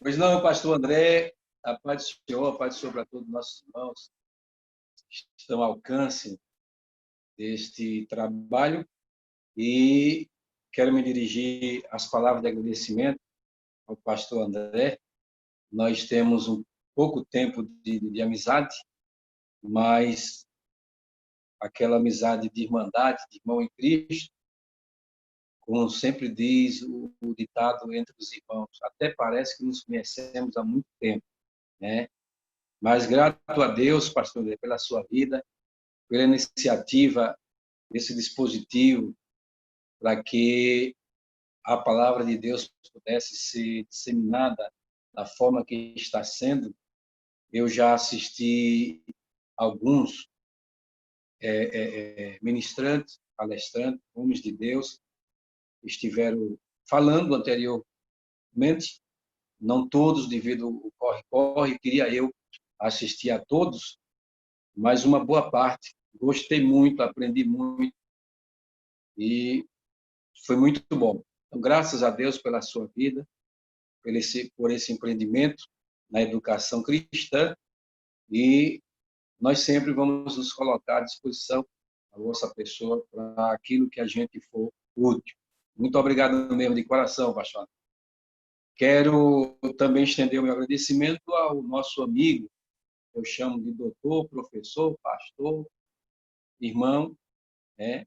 Pois não, pastor André, a paz do Senhor, a paz do Senhor para todos os nossos irmãos que estão ao alcance deste trabalho e quero me dirigir às palavras de agradecimento ao pastor André. Nós temos um pouco tempo de amizade, mas aquela amizade de irmandade, de irmão em Cristo, como sempre diz o ditado entre os irmãos, até parece que nos conhecemos há muito tempo, né? Mas grato a Deus, pastor André, pela sua vida, pela iniciativa desse dispositivo para que a palavra de Deus pudesse ser disseminada da forma que está sendo. Eu já assisti alguns ministrantes, palestrantes, homens de Deus, que estiveram falando anteriormente, não todos devido ao corre-corre, queria eu assistir a todos, mas uma boa parte. Gostei muito, aprendi muito e foi muito bom. Então, graças a Deus pela sua vida, por esse empreendimento na educação cristã, e nós sempre vamos nos colocar à disposição da vossa pessoa para aquilo que a gente for útil. Muito obrigado mesmo de coração, pastor. Quero também estender o meu agradecimento ao nosso amigo, eu chamo de doutor, professor, pastor, irmão, né?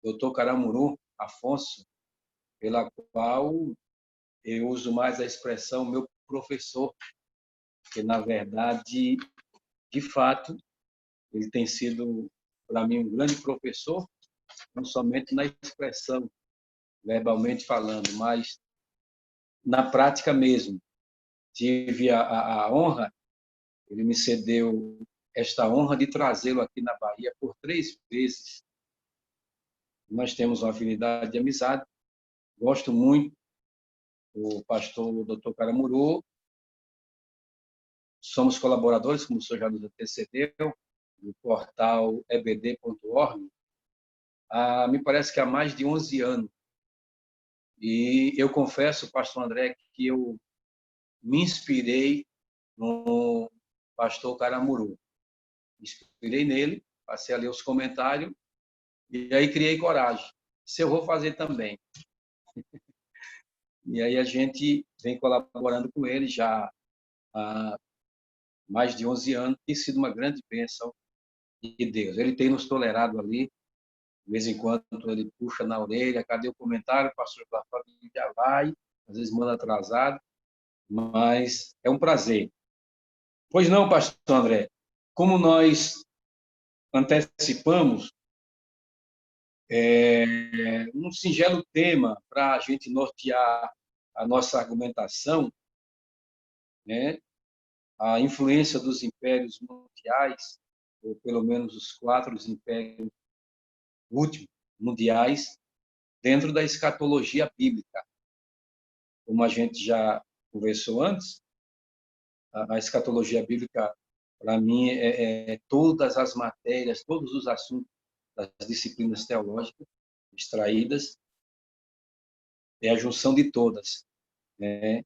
Doutor Caramuru Afonso, pela qual eu uso mais a expressão meu professor, porque, na verdade, de fato, ele tem sido, para mim, um grande professor, não somente na expressão, verbalmente falando, mas na prática mesmo. Tive a honra, ele me cedeu esta honra de trazê-lo aqui na Bahia por 3 vezes. Nós temos uma afinidade de amizade, gosto muito do pastor Dr. Caramuru, somos colaboradores, como o senhor já nos antecedeu, do portal ebd.org, me parece que há mais de 11 anos. E eu confesso, pastor André, que eu me inspirei no pastor Caramuru. Me inspirei nele, passei a ler os comentários, e aí criei coragem. Se eu vou fazer também. E aí a gente vem colaborando com ele já há mais de 11 anos, tem sido uma grande bênção de Deus. Ele tem nos tolerado ali, de vez em quando ele puxa na orelha, cadê o comentário, pastor, já vai, às vezes manda atrasado, mas é um prazer. Pois não, pastor André, como nós antecipamos, um singelo tema para a gente nortear a nossa argumentação, né? A influência dos impérios mundiais, ou pelo menos os 4 impérios últimos mundiais, dentro da escatologia bíblica. Como a gente já conversou antes, a escatologia bíblica, para mim, é todas as matérias, todos os assuntos das disciplinas teológicas extraídas, é a junção de todas, né?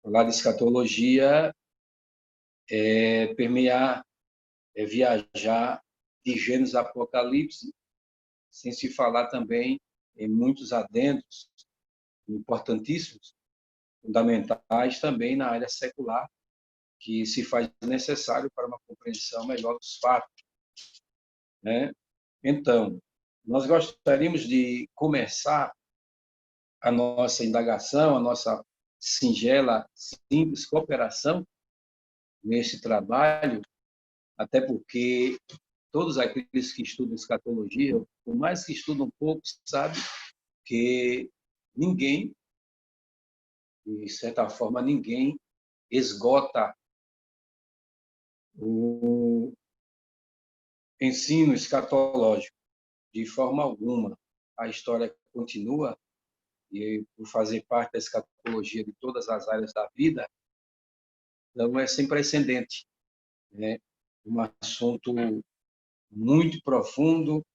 Falar de escatologia permear, viajar de Gênesis a Apocalipse, sem se falar também em muitos adendos importantíssimos, fundamentais também na área secular, que se faz necessário para uma compreensão melhor dos fatos, né? Então, nós gostaríamos de começar a nossa indagação, a nossa singela, simples cooperação nesse trabalho, até porque todos aqueles que estudam escatologia, por mais que estudam um pouco, sabe que ninguém, de certa forma, ninguém esgota o ensino escatológico de forma alguma. A história continua e, por fazer parte da escatologia de todas as áreas da vida, então é sem precedente, né? Um assunto muito profundo,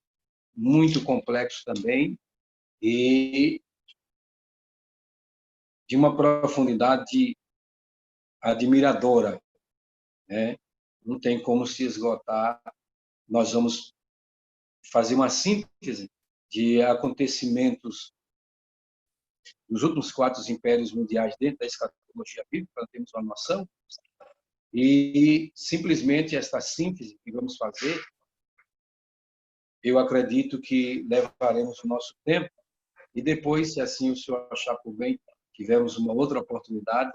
muito complexo também, e de uma profundidade admiradora, né? Não tem como se esgotar. Nós vamos fazer uma síntese de acontecimentos dos últimos 4 impérios mundiais dentro da escatologia bíblica, para termos uma noção, e simplesmente esta síntese que vamos fazer, eu acredito que levaremos o nosso tempo, e depois, se assim o senhor achar por bem, tivermos uma outra oportunidade,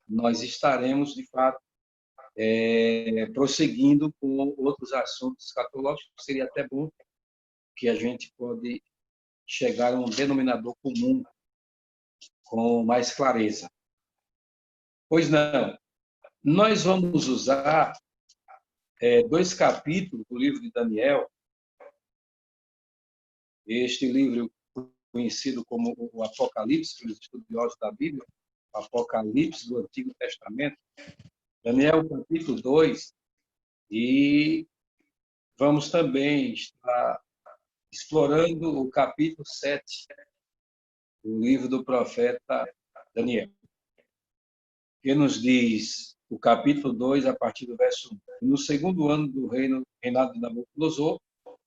nós estaremos, de fato, prosseguindo com outros assuntos escatológicos. Seria até bom que a gente pode chegar a um denominador comum com mais clareza. Pois não, nós vamos usar 2 capítulos do livro de Daniel, este livro conhecido como o Apocalipse, pelos estudiosos da Bíblia, o Apocalipse do Antigo Testamento, Daniel capítulo 2, e vamos também estar explorando o capítulo 7 do livro do profeta Daniel, que nos diz, o capítulo 2, a partir do verso 1. No segundo ano do reinado de Nabucodonosor,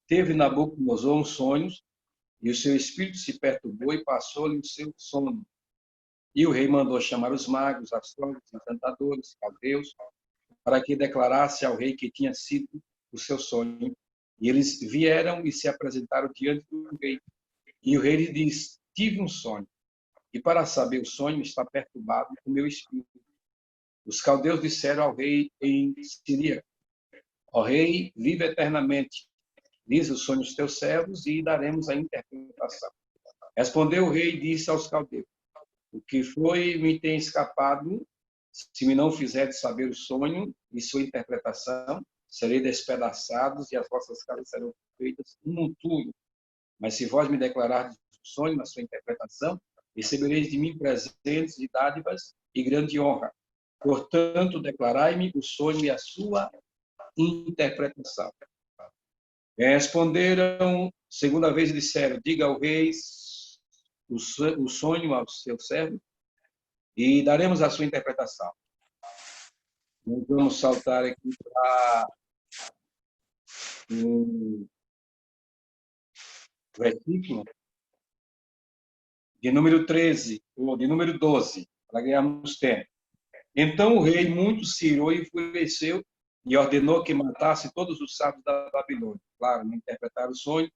teve Nabucodonosor uns sonhos, e o seu espírito se perturbou e passou-lhe o seu sono. E o rei mandou chamar os magos, astrólogos, encantadores, caldeus, para que declarasse ao rei que tinha sido o seu sonho. E eles vieram e se apresentaram diante do rei. E o rei lhe disse: tive um sonho, e para saber o sonho está perturbado o meu espírito. Os caldeus disseram ao rei em Síria: ó rei, vive eternamente. Diz o sonho aos teus servos e daremos a interpretação. Respondeu o rei e disse aos caldeus: o que foi me tem escapado, se me não fizeres saber o sonho e sua interpretação, serei despedaçados e as vossas casas serão feitas um monturo. Mas se vós me declarardes o sonho na sua interpretação, recebereis de mim presentes e dádivas e grande honra. Portanto, declarai-me o sonho e a sua interpretação. Responderam, segunda vez disseram: diga ao rei o sonho aos seus servos e daremos a sua interpretação. Nós vamos saltar aqui para um versículo de número 13, ou de número 12, para ganharmos tempo. Então o rei muito se irou e enfureceu e ordenou que matasse todos os sábios da Babilônia. Claro, não interpretaram o sonho,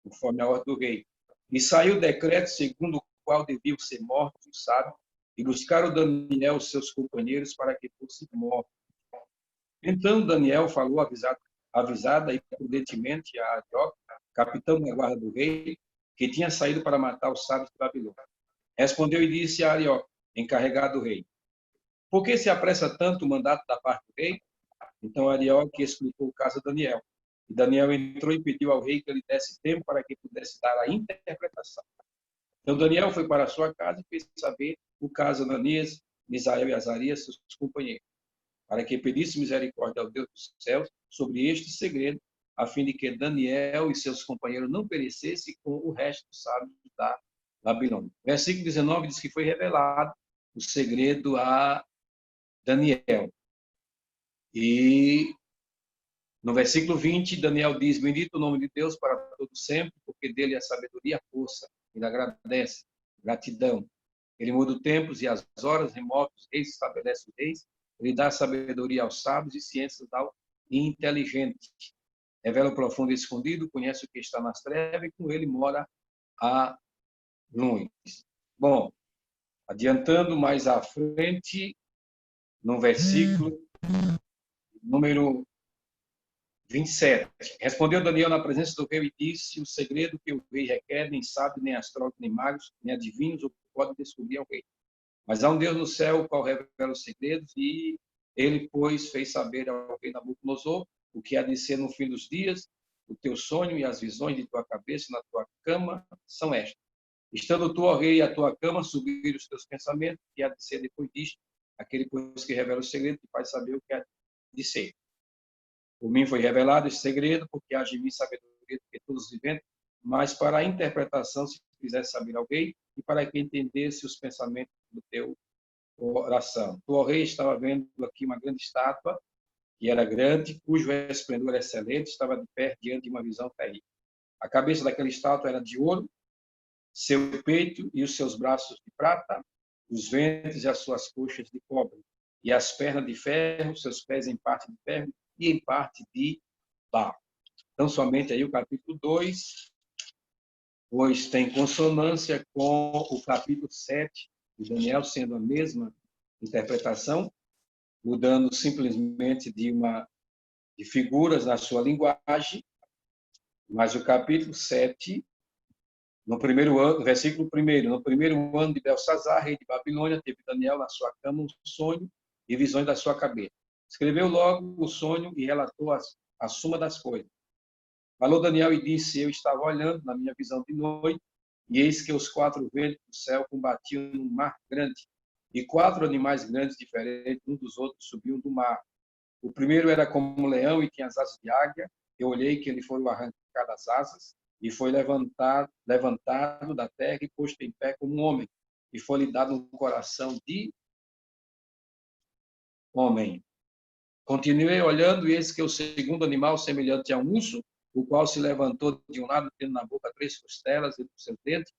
conforme a ordem do rei. E saiu o decreto segundo o qual deviam ser mortos os sábios, e buscaram Daniel e seus companheiros para que fossem mortos. Então Daniel falou avisada e prudentemente a Arioque, capitão da guarda do rei, que tinha saído para matar os sábios de Babilônia. Respondeu e disse a Arioque, encarregado do rei: por que se apressa tanto o mandato da parte do rei? Então Arioque explicou o caso a Daniel. E Daniel entrou e pediu ao rei que lhe desse tempo para que pudesse dar a interpretação. Então Daniel foi para a sua casa e fez saber o caso a Ananias, Misael e Azarias, seus companheiros, para que pedisse misericórdia ao Deus dos céus sobre este segredo, a fim de que Daniel e seus companheiros não perecessem com o resto dos sábios da Babilônia. Versículo 19 diz que foi revelado o segredo a Daniel. E no versículo 20, Daniel diz: bendito o nome de Deus para todo sempre, porque dele é a sabedoria e a força. Ele agradece, gratidão. Ele muda os tempos e as horas, remove os reis, estabelece os reis. Ele dá sabedoria aos sábios e ciências ao inteligente. Revela o profundo e escondido, conhece o que está nas trevas e com ele mora a luz. Bom, adiantando mais à frente, no versículo número 27. Respondeu Daniel na presença do rei e disse: o segredo que o rei requer, nem sabe, nem astrólogos, nem magos, nem adivinhos, o pode descobrir ao rei. Mas há um Deus no céu, o qual revela os segredos, e ele, pois, fez saber ao rei Nabucodonosor o que há de ser no fim dos dias. O teu sonho e as visões de tua cabeça na tua cama são estas. Estando tu, ó rei, a tua cama, subir os teus pensamentos, que há de ser depois disto, aquele, pois, que revela o segredo, que faz saber o que há de ser. Por mim foi revelado esse segredo, porque há de mim sabedoria do que todos os viventes, mas para a interpretação, se quisesse saber ao rei, e para que entendesse os pensamentos do teu Oração. Tu, ó rei, estava vendo aqui uma grande estátua, que era grande, cujo esplendor excelente estava de pé diante de uma visão terrível. A cabeça daquela estátua era de ouro, seu peito e os seus braços de prata, os ventres e as suas coxas de cobre, e as pernas de ferro, seus pés em parte de ferro e em parte de barro. Então, somente aí o capítulo 2, pois tem consonância com o capítulo 7 de Daniel, sendo a mesma interpretação, mudando simplesmente de figuras na sua linguagem, mas o capítulo 7, no primeiro ano, versículo 1, no primeiro ano de Belsazar, rei de Babilônia, teve Daniel na sua cama um sonho e visões da sua cabeça. Escreveu logo o sonho e relatou a suma das coisas. Falou Daniel e disse: Eu estava olhando na minha visão de noite, e eis que os 4 ventos do céu combatiam num mar grande, e 4 animais grandes, diferentes uns dos outros, subiam do mar. O primeiro era como um leão e tinha as asas de águia. Eu olhei que ele foi arrancado as asas, e foi levantado da terra e posto em pé como um homem, e foi-lhe dado um coração de homem. Continuei olhando, e eis que o segundo animal, semelhante a um urso, o qual se levantou de um lado, tendo na boca 3 costelas entre os seus dentes,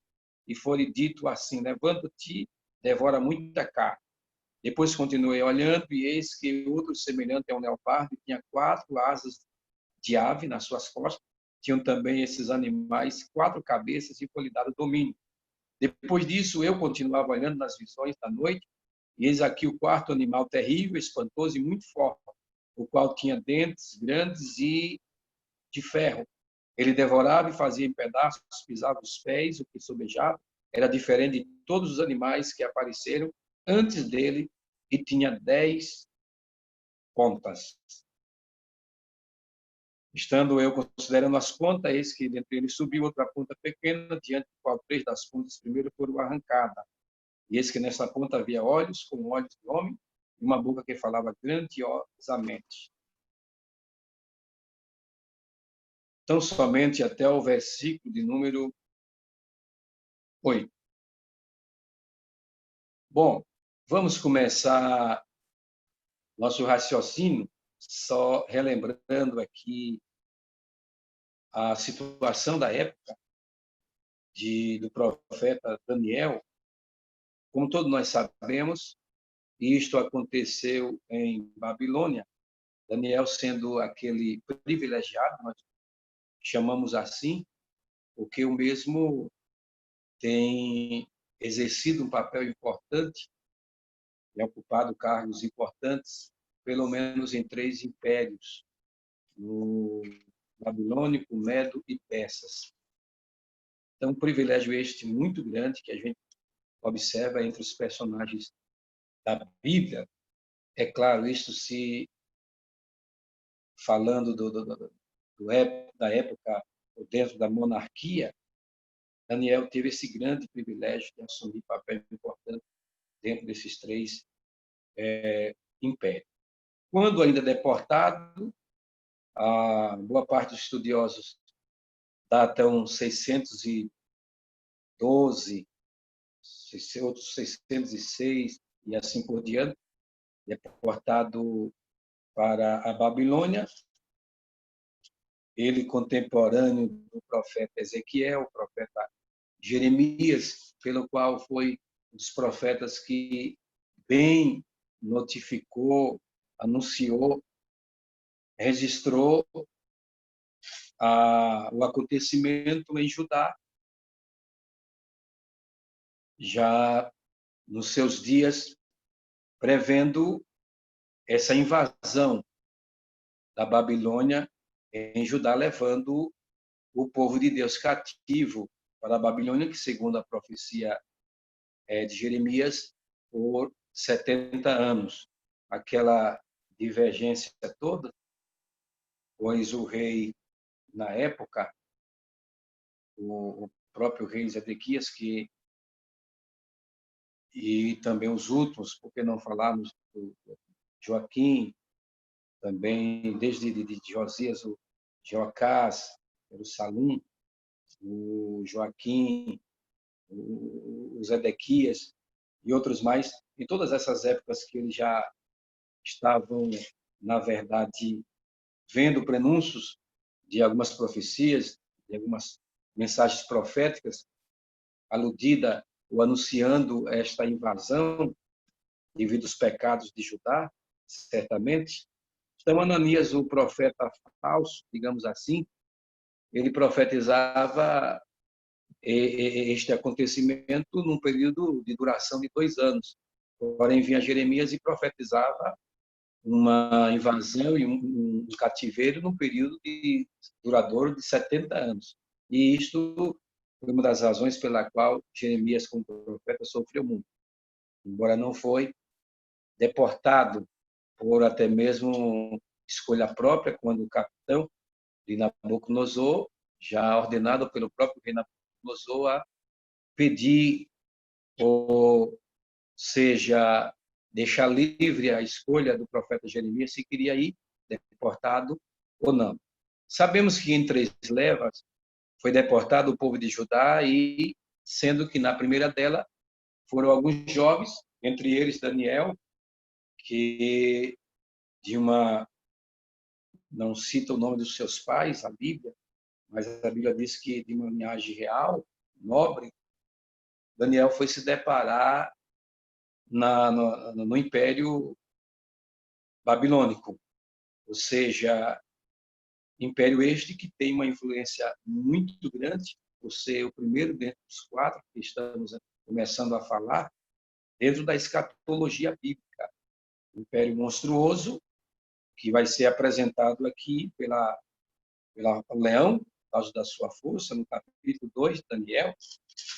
e foi-lhe dito assim: Levanta-te, devora muita carne. Depois continuei olhando, e eis que outro, semelhante a um leopardo, tinha 4 asas de ave nas suas costas. Tinham também esses animais 4 cabeças, e foi-lhe dado domínio. Depois disso, eu continuava olhando nas visões da noite, e eis aqui o 4º animal terrível, espantoso e muito forte, o qual tinha dentes grandes e de ferro. Ele devorava e fazia em pedaços, pisava os pés, o que sobejava. Era diferente de todos os animais que apareceram antes dele, e tinha 10 pontas. Estando eu considerando as pontas, eis que dentre eles subiu outra ponta pequena, diante do qual 3 das pontas primeiro foram arrancadas. E eis que nessa ponta havia olhos, como olhos de homem, e uma boca que falava grandiosamente. Então, somente até o versículo de número 8. Bom, vamos começar nosso raciocínio só relembrando aqui a situação da época do profeta Daniel. Como todos nós sabemos, isto aconteceu em Babilônia. Daniel sendo aquele privilegiado, nós chamamos assim, porque o mesmo tem exercido um papel importante e ocupado cargos importantes, pelo menos em 3 impérios, no babilônico, medo e persas. Então, um privilégio este muito grande que a gente observa entre os personagens da Bíblia. É claro, isso se falando da época dentro da monarquia, Daniel teve esse grande privilégio de assumir papel importante dentro desses 3 impérios. Quando ainda deportado, a boa parte dos estudiosos datam 612, outros 606 e assim por diante, deportado para a Babilônia. Ele contemporâneo do profeta Ezequiel, o profeta Jeremias, pelo qual foi um dos profetas que bem notificou, anunciou, registrou o acontecimento em Judá, já nos seus dias, prevendo essa invasão da Babilônia em Judá, levando o povo de Deus cativo para a Babilônia, que, segundo a profecia de Jeremias, por 70 anos. Aquela divergência toda, pois o rei, na época, o próprio rei Zedequias, e também os últimos, porque não falarmos do Joaquim, também desde de Josias, o Jeoacás, o Salum, o Joaquim, o Zedequias e outros mais, em todas essas épocas que eles já estavam, na verdade, vendo prenúncios de algumas profecias, de algumas mensagens proféticas, aludida ou anunciando esta invasão devido aos pecados de Judá, certamente. Então, Ananias, o profeta falso, digamos assim, ele profetizava este acontecimento num período de duração de 2 anos. Porém, vinha Jeremias e profetizava uma invasão e um cativeiro num período duradouro de 70 anos. E isto foi uma das razões pela qual Jeremias, como profeta, sofreu muito. Embora não foi deportado por até mesmo escolha própria, quando o capitão de Nabucodonosor, já ordenado pelo próprio rei Nabucodonosor, a pedir, ou seja, deixar livre a escolha do profeta Jeremias se queria ir deportado ou não. Sabemos que em 3 levas foi deportado o povo de Judá, e sendo que na primeira dela foram alguns jovens, entre eles Daniel, que não cita o nome dos seus pais, a Bíblia, mas a Bíblia diz que de uma linhagem real, nobre, Daniel foi se deparar no Império Babilônico, ou seja, império este que tem uma influência muito grande, por ser o primeiro dentro dos 4 que estamos começando a falar, dentro da escatologia bíblica. Império monstruoso, que vai ser apresentado aqui pela Leão, por causa da sua força, no capítulo 2 de Daniel,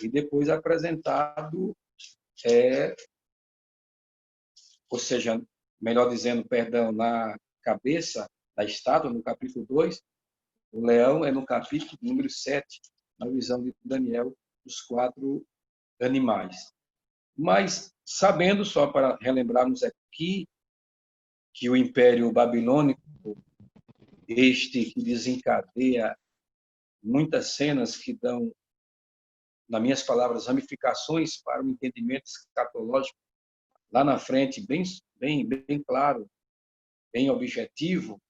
e depois apresentado, ou seja, melhor dizendo, perdão, na cabeça da estátua, no capítulo 2, o leão é no capítulo número 7, na visão de Daniel, dos 4 animais. Mas, sabendo, só para relembrarmos aqui, que o Império Babilônico, este que desencadeia muitas cenas que dão, nas minhas palavras, ramificações para o entendimento escatológico lá na frente, bem claro, bem objetivo,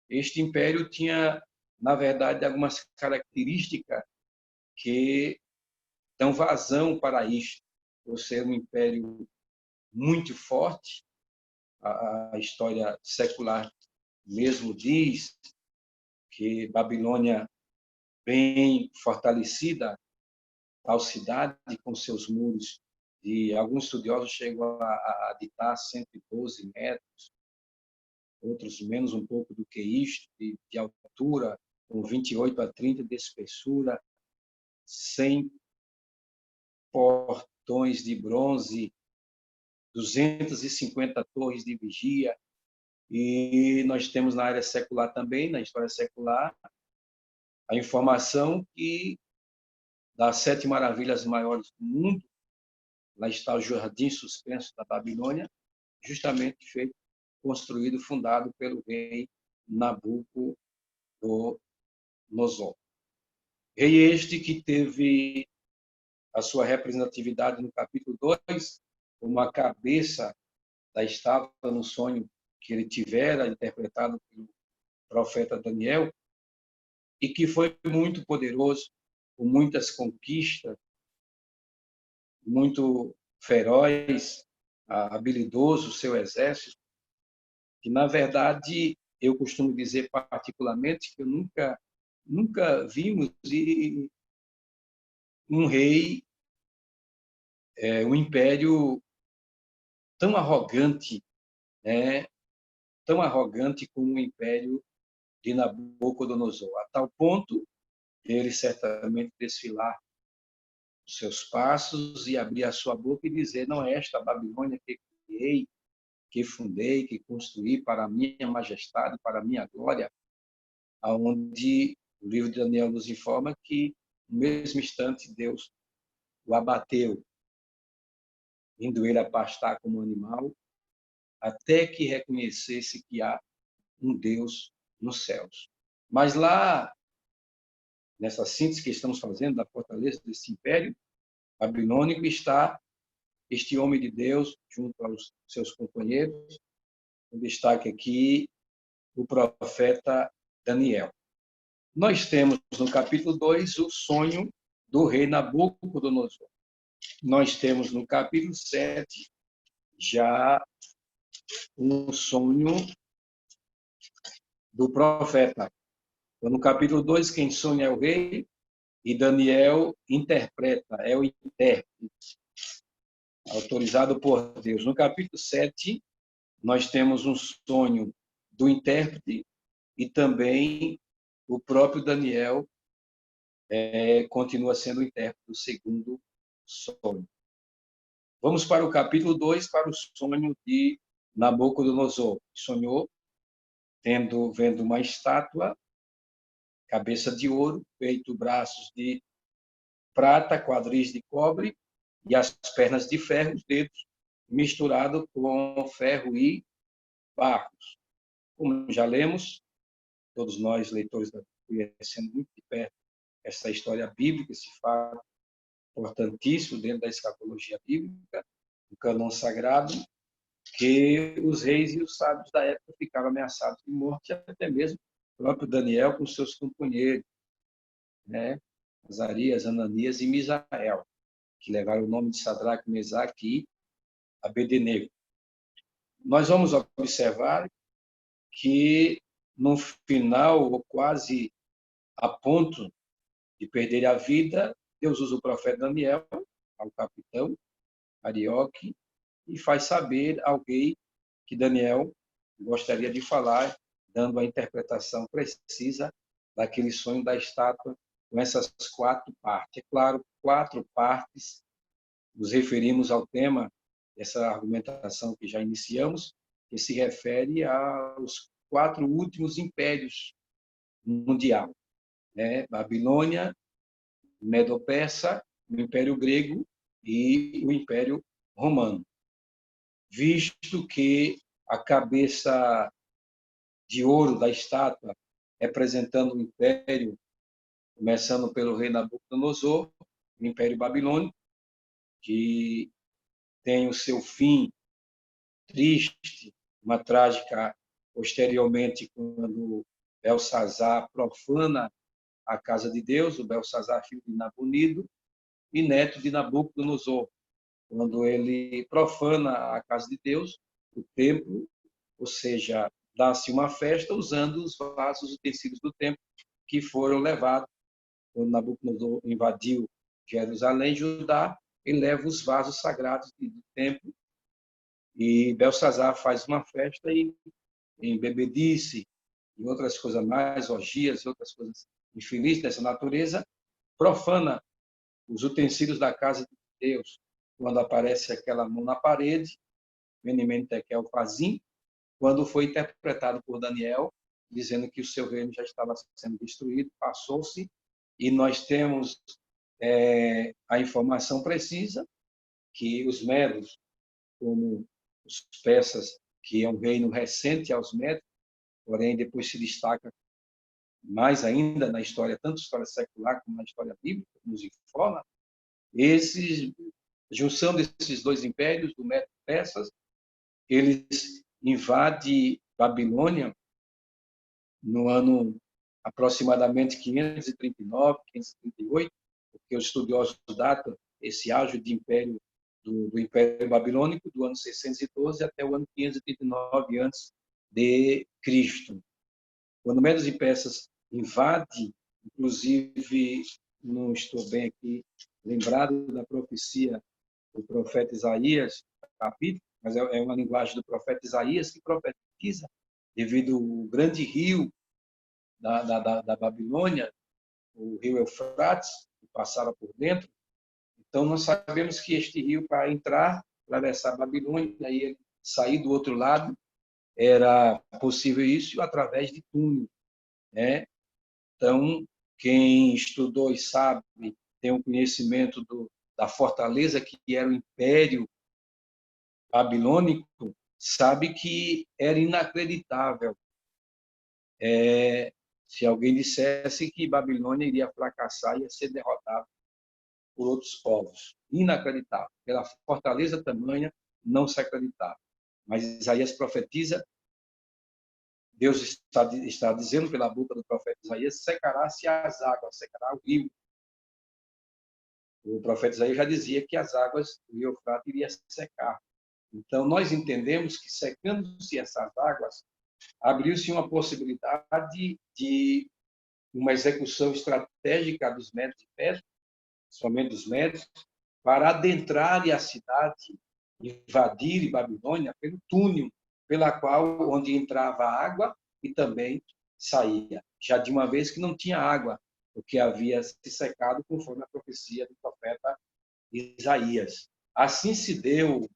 este império tinha, na verdade, algumas características que dão vazão para isto, por ser um império muito forte. A história secular mesmo diz que Babilônia, bem fortalecida, tal cidade com seus muros, e alguns estudiosos chegam a ditar 112 metros, outros menos um pouco do que isto, de altura, com 28 a 30 de espessura, 100 portões de bronze, 250 torres de vigia. E nós temos na área secular também, na história secular, a informação que das 7 maravilhas maiores do mundo, lá está o Jardim Suspenso da Babilônia, justamente construído, fundado pelo rei Nabucodonosor. Rei este que teve a sua representatividade no capítulo 2, como a cabeça da estátua no sonho que ele tivera, interpretado pelo profeta Daniel, e que foi muito poderoso, com muitas conquistas, muito feroz, habilidoso o seu exército, que, na verdade, eu costumo dizer particularmente que eu nunca vimos um rei, um império tão arrogante, né? Tão arrogante como o império de Nabucodonosor, a tal ponto de ele certamente desfilar os seus passos e abrir a sua boca e dizer: não é esta a Babilônia que criei, que fundei, que construí para a minha majestade, para a minha glória, aonde o livro de Daniel nos informa que no mesmo instante Deus o abateu, indo ele a pastar como animal, até que reconhecesse que há um Deus nos céus. Mas lá, nessa síntese que estamos fazendo da fortaleza desse império babilônico, está este homem de Deus, junto aos seus companheiros, um destaque aqui, o profeta Daniel. Nós temos no capítulo 2 o sonho do rei Nabucodonosor. Nós temos no capítulo 7 já um sonho do profeta. Então, no capítulo 2, quem sonha é o rei, e Daniel interpreta, é o intérprete, autorizado por Deus. No capítulo 7, nós temos um sonho do intérprete e também o próprio Daniel continua sendo o intérprete do segundo sonho. Vamos para o capítulo 2, para o sonho de Nabucodonosor. Sonhou vendo uma estátua, cabeça de ouro, peito, braços de prata, quadris de cobre e as pernas de ferro, os dedos misturado com ferro e barros. Como já lemos, todos nós, leitores da Bíblia, conhecendo muito de perto essa história bíblica, esse fato importantíssimo dentro da escatologia bíblica, do cânon sagrado, que os reis e os sábios da época ficaram ameaçados de morte, até mesmo o próprio Daniel com seus companheiros, né? Azarias, Ananias e Misael, que levaram o nome de Sadraque, Mesaque e Abednego. Nós vamos observar que, no final, ou quase a ponto de perder a vida, Deus usa o profeta Daniel, ao capitão Arioque, e faz saber ao rei que Daniel gostaria de falar, dando a interpretação precisa daquele sonho da estátua com essas 4 partes. É claro, 4 partes, nos referimos ao tema dessa argumentação que já iniciamos, que se refere aos 4 últimos impérios mundial, né? Babilônia, Medo-Persa, o Império Grego e o Império Romano. Visto que a cabeça de ouro da estátua, representando o império, começando pelo rei Nabucodonosor, o Império Babilônico, que tem o seu fim triste, uma trágica posteriormente, quando Belsazar profana a casa de Deus, o Belsazar, filho de Nabonido, e neto de Nabucodonosor, quando ele profana a casa de Deus, o templo, ou seja, dá-se uma festa usando os vasos, os utensílios do templo que foram levados quando Nabucodonosor invadiu Jerusalém, Judá, ele leva os vasos sagrados do templo e Belsazar faz uma festa e embebedice e outras coisas mais, orgias e outras coisas infelizes dessa natureza, profana os utensílios da casa de Deus. Quando aparece aquela mão na parede, Benimene Tekel Fazim, quando foi interpretado por Daniel, dizendo que o seu reino já estava sendo destruído, passou-se, e nós temos a informação precisa que os medos, como os persas, que é um reino recente aos medos, porém depois se destaca mais ainda na história, tanto história secular como na história bíblica, nos informa, junção desses 2 impérios, do Medo e Persas, eles invadem Babilônia no ano aproximadamente 539, 538, porque os estudiosos datam esse ágio de império do Império Babilônico do ano 612 até o ano 539 antes de Cristo. Quando Medos e Persas invadem, inclusive, não estou bem aqui lembrado da profecia do profeta Isaías, capítulo, mas é uma linguagem do profeta Isaías que profetiza devido ao grande rio da Babilônia, o rio Eufrates, que passava por dentro. Então, nós sabemos que este rio, para entrar, atravessar a Babilônia e ele sair do outro lado, era possível isso através de túnel, né? Então, quem estudou e sabe, tem um conhecimento da fortaleza que era o Império Babilônico, sabe que era inacreditável se alguém dissesse que Babilônia iria fracassar, ia ser derrotada. por outros povos. Inacreditável. Pela fortaleza tamanha, não se acreditava. Mas Isaías profetiza, Deus está dizendo pela boca do profeta Isaías, secará-se as águas, secará o rio. O profeta Isaías já dizia que as águas do rio Eufrates iriam secar. Então, nós entendemos que, secando-se essas águas, abriu-se uma possibilidade de uma execução estratégica dos médios de Pérsia, somente dos médios, para adentrarem a cidade, invadir Babilônia pelo túnel, pela qual onde entrava a água e também saía. Já de uma vez que não tinha água, porque havia se secado conforme a profecia do profeta Isaías. Assim se deu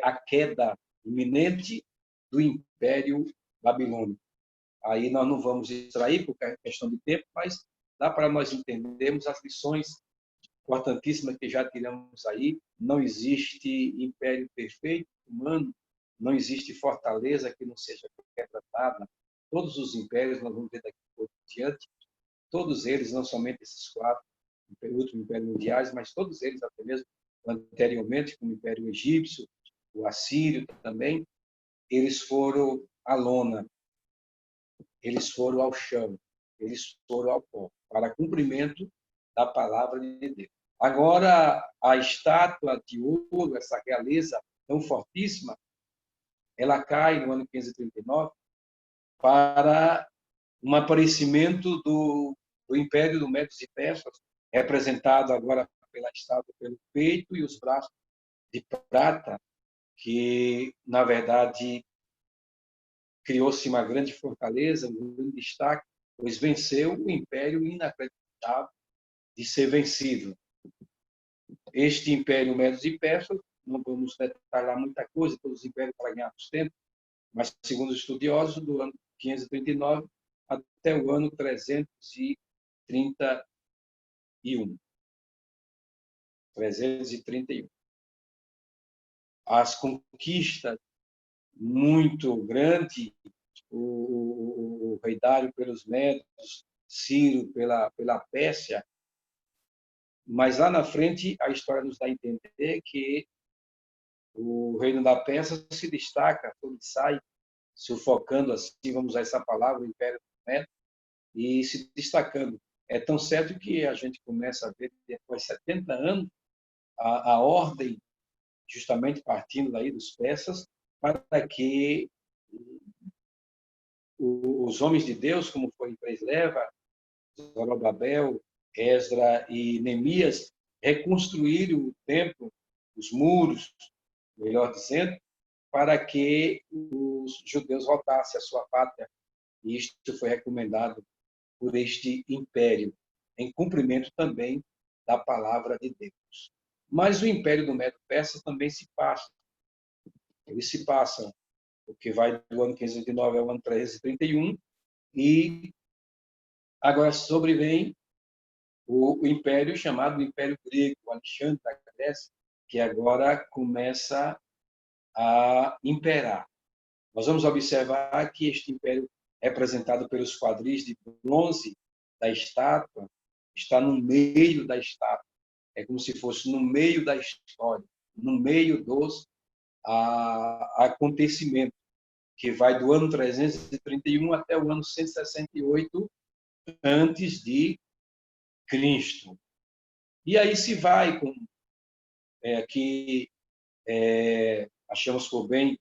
a queda iminente do Império Babilônico. Aí nós não vamos extrair, porque é questão de tempo, mas dá para nós entendermos as lições importantíssimas que já tiramos aí. Não existe império perfeito humano, não existe fortaleza que não seja quebrantada. Todos os impérios, nós vamos ver daqui por diante, todos eles, não somente esses quatro, últimos impérios mundiais, mas todos eles, até mesmo anteriormente, como o Império Egípcio, o Assírio também, eles foram à lona, eles foram ao chão, eles foram ao pó, para cumprimento da palavra de Deus. Agora, a estátua de ouro, essa realeza tão fortíssima, ela cai no ano 539 para um aparecimento do Império do Médios e Persas, representado agora pela estátua pelo peito e os braços de prata, que, na verdade, criou-se uma grande fortaleza, um grande destaque, pois venceu o império inacreditável de ser vencido. Este império Médios e Persas, não vamos detalhar muita coisa, todos os impérios para ganhar tempo, mas, segundo os estudiosos, do ano 539 até o ano 331. 331. As conquistas muito grandes, o rei Dário pelos Médios, Ciro pela Pérsia, mas lá na frente a história nos dá a entender que o reino da Pérsia se destaca, sai sufocando, assim, vamos usar essa palavra, o Império dos Médios, e se destacando. É tão certo que a gente começa a ver, depois de 70 anos, a ordem, justamente partindo daí dos persas, para que os homens de Deus, como foi Presleva, Zorobabel, Esdra e Neemias, reconstruírem o templo, os muros, melhor dizendo, para que os judeus voltassem à sua pátria. E isto foi recomendado por este império, em cumprimento também da palavra de Deus. Mas o império do Médio-Persa também se passa. Eles se passam, porque vai do ano 509 ao ano 331, e agora sobrevém o império chamado Império Grego, o Alexandre da Grécia, que agora começa a imperar. Nós vamos observar que este império, representado pelos quadris de bronze da estátua, está no meio da estátua. É como se fosse no meio da história, no meio dos acontecimentos, que vai do ano 331 até o ano 168 antes de Cristo. E aí se vai com que achamos por bem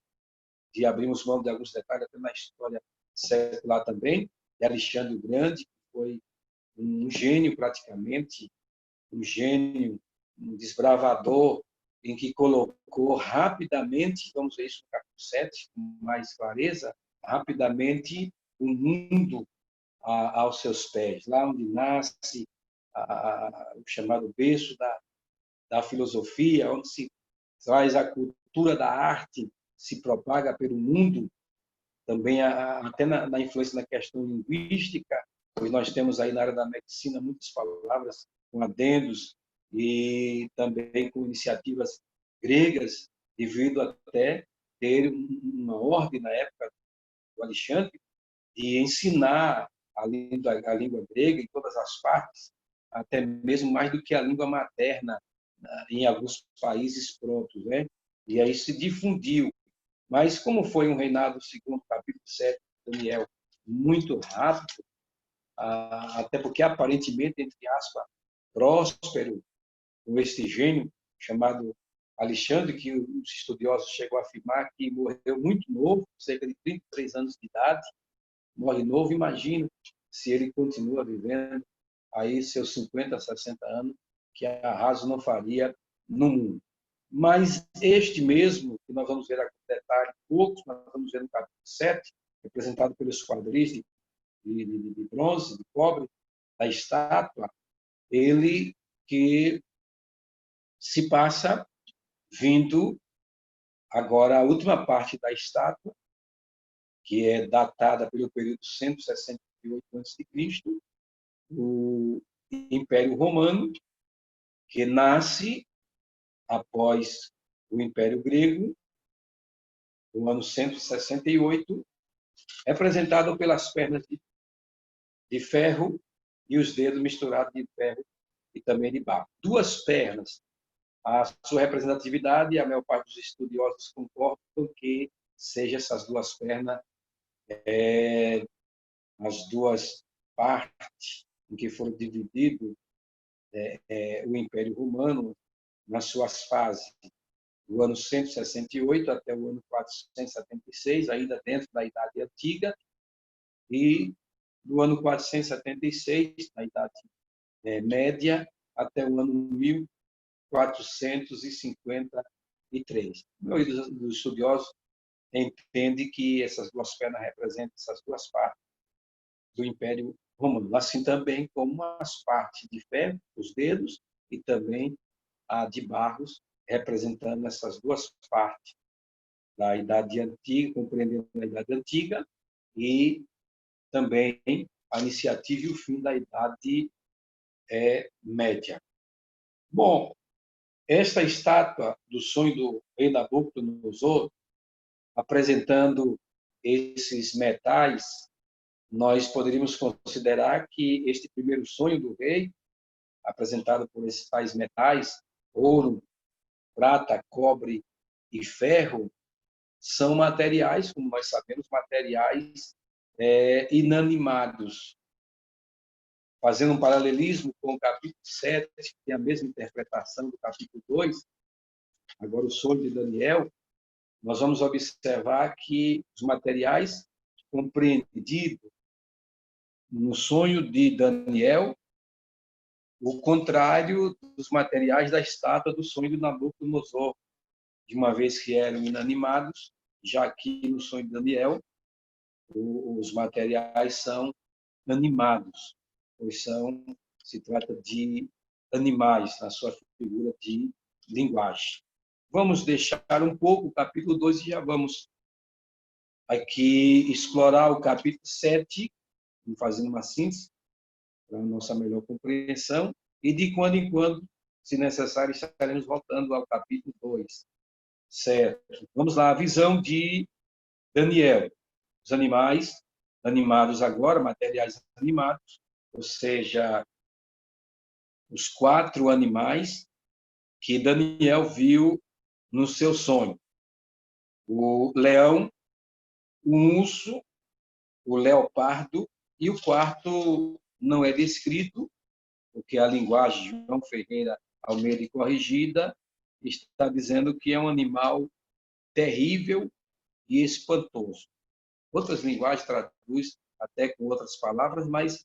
de abrirmos mão de alguns detalhes até na história secular também, de Alexandre o Grande, que foi um gênio praticamente, um gênio, um desbravador, em que colocou rapidamente, vamos ver isso no capítulo 7, com mais clareza, rapidamente o mundo aos seus pés, lá onde nasce o chamado berço da filosofia, onde se traz a cultura da arte, se propaga pelo mundo, também até na influência na questão linguística, pois nós temos aí na área da medicina muitas palavras com adendos e também com iniciativas gregas, devido até ter uma ordem na época do Alexandre de ensinar a língua grega em todas as partes, até mesmo mais do que a língua materna em alguns países próprios, né? E aí se difundiu. Mas como foi um reinado, segundo o capítulo 7 de Daniel, muito rápido, até porque aparentemente, entre aspas, próspero, com este gênio chamado Alexandre, que os estudiosos chegam a afirmar que morreu muito novo, cerca de 33 anos de idade, morre novo. Imagina se ele continua vivendo aí seus 50, 60 anos, que arraso não faria no mundo. Mas este mesmo, que nós vamos ver aqui em detalhe poucos, nós vamos ver no capítulo 7, representado pelos quadris de bronze, de cobre, da estátua, ele que se passa vindo agora a última parte da estátua, que é datada pelo período 168 a.C., o Império Romano, que nasce após o Império Grego, no ano 168, representado pelas pernas de ferro e os dedos misturados de ferro e também de barro. Duas pernas. A sua representatividade, a maior parte dos estudiosos concordam que seja essas duas pernas, as duas partes em que foram divididos o Império Romano nas suas fases, do ano 168 até o ano 476, ainda dentro da Idade Antiga, e do ano 476, na Idade Média, até o ano 1453. A maioria dos estudiosos entende que essas duas pernas representam essas duas partes do Império Romano, assim também como as partes de ferro, os dedos, e também a de barros, representando essas duas partes da Idade Antiga, compreendendo a Idade Antiga, e também a iniciativa e o fim da Idade Média. Bom, esta estátua do sonho do rei Nabucodonosor, apresentando esses metais, nós poderíamos considerar que este primeiro sonho do rei, apresentado por esses tais metais, ouro, prata, cobre e ferro, são materiais, como nós sabemos, materiais inanimados. Fazendo um paralelismo com o capítulo 7, que tem a mesma interpretação do capítulo 2, agora o sonho de Daniel, nós vamos observar que os materiais compreendidos no sonho de Daniel, o contrário dos materiais da estátua do sonho de Nabucodonosor, de uma vez que eram inanimados, já que no sonho de Daniel os materiais são animados, pois se trata de animais na sua figura de linguagem. Vamos deixar um pouco o capítulo 2 e já vamos aqui explorar o capítulo 7, fazendo uma síntese para a nossa melhor compreensão, e de quando em quando, se necessário, estaremos voltando ao capítulo 2. Certo. Vamos lá, a visão de Daniel. Os animais animados agora, materiais animados, ou seja, os 4 animais que Daniel viu no seu sonho. O leão, o urso, o leopardo, e o quarto não é descrito, porque a linguagem de João Ferreira Almeida e corrigida está dizendo que é um animal terrível e espantoso. Outras linguagens traduzem até com outras palavras, mas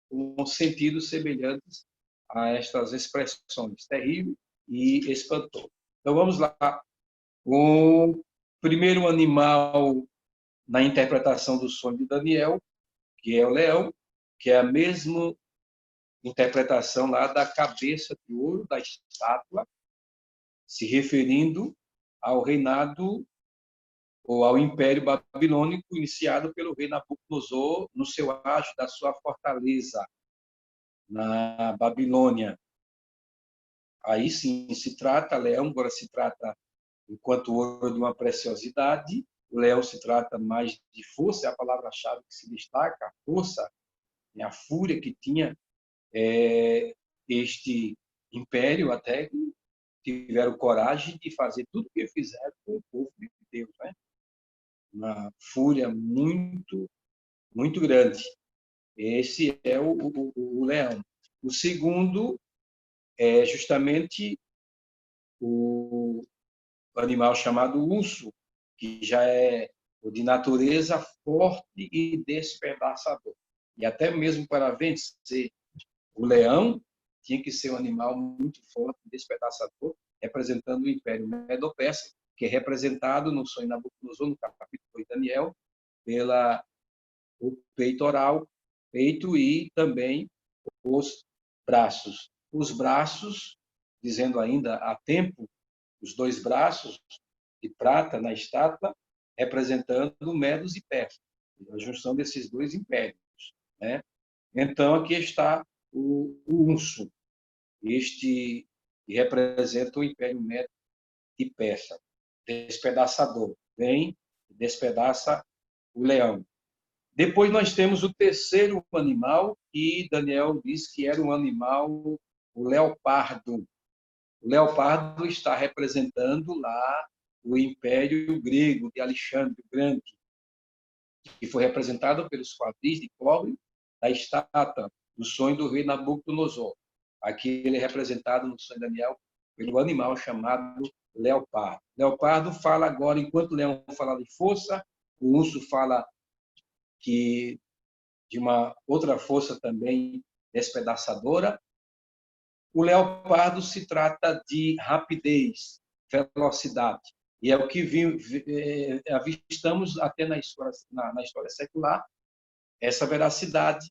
com sentidos semelhantes a estas expressões, terrível e espantoso. Então, vamos lá. O primeiro animal na interpretação do sonho de Daniel, que é o leão, que é a mesma interpretação lá da cabeça de ouro da estátua, se referindo ao reinado ou ao Império Babilônico iniciado pelo rei Nabucodonosor no seu auge da sua fortaleza na Babilônia. Aí sim se trata, leão, agora se trata, enquanto ouro, de uma preciosidade, o leão se trata mais de força, é a palavra-chave que se destaca, a força, a fúria que tinha este império, até que tiveram coragem de fazer tudo o que fizeram com o povo de Deus, né? Uma fúria muito grande. Esse é o leão. O segundo é justamente o animal chamado urso, que já é o de natureza forte e despedaçador. E até mesmo para vencer o leão, tinha que ser um animal muito forte, despedaçador, representando o Império Medo-Persa, que é representado no sonho Nabucodonosor, no capítulo 8 de Daniel, pela o peitoral, peito e também os braços. Os braços, dizendo ainda há tempo, os dois braços de prata na estátua, representando Medos e Persas, a junção desses dois impérios, né? Então, aqui está o urso, este que representa o Império Médio e Persa, despedaçador, vem e despedaça o leão. Depois nós temos o terceiro animal, e Daniel diz que era um animal, o leopardo. O leopardo está representando lá o Império Grego de Alexandre o Grande, que foi representado pelos quadris de cobre da estátua do sonho do rei Nabucodonosor. Aqui ele é representado no sonho de Daniel pelo animal chamado leopardo. Leopardo fala agora, enquanto o leão fala de força, o urso fala que de uma outra força também despedaçadora. O leopardo se trata de rapidez, velocidade. E é o que avistamos até na história secular, essa veracidade,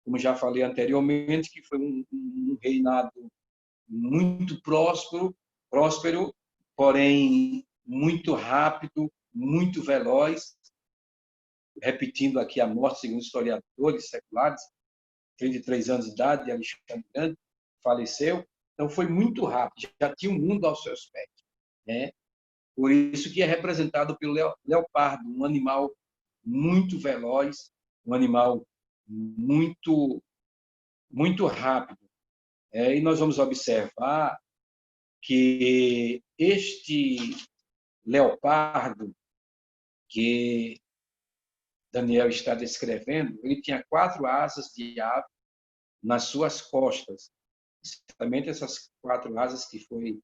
como já falei anteriormente, que foi um reinado muito próspero, porém muito rápido, muito veloz, repetindo aqui a morte, segundo historiadores seculares, 33 anos de idade, Alexandre Grande, faleceu. Então, foi muito rápido, já tinha o mundo aos seus pés, né? Por isso que é representado pelo leopardo, um animal muito veloz, um animal muito rápido. E nós vamos observar que este leopardo que Daniel está descrevendo, ele tinha 4 asas de ave nas suas costas. Exatamente essas 4 asas que foi,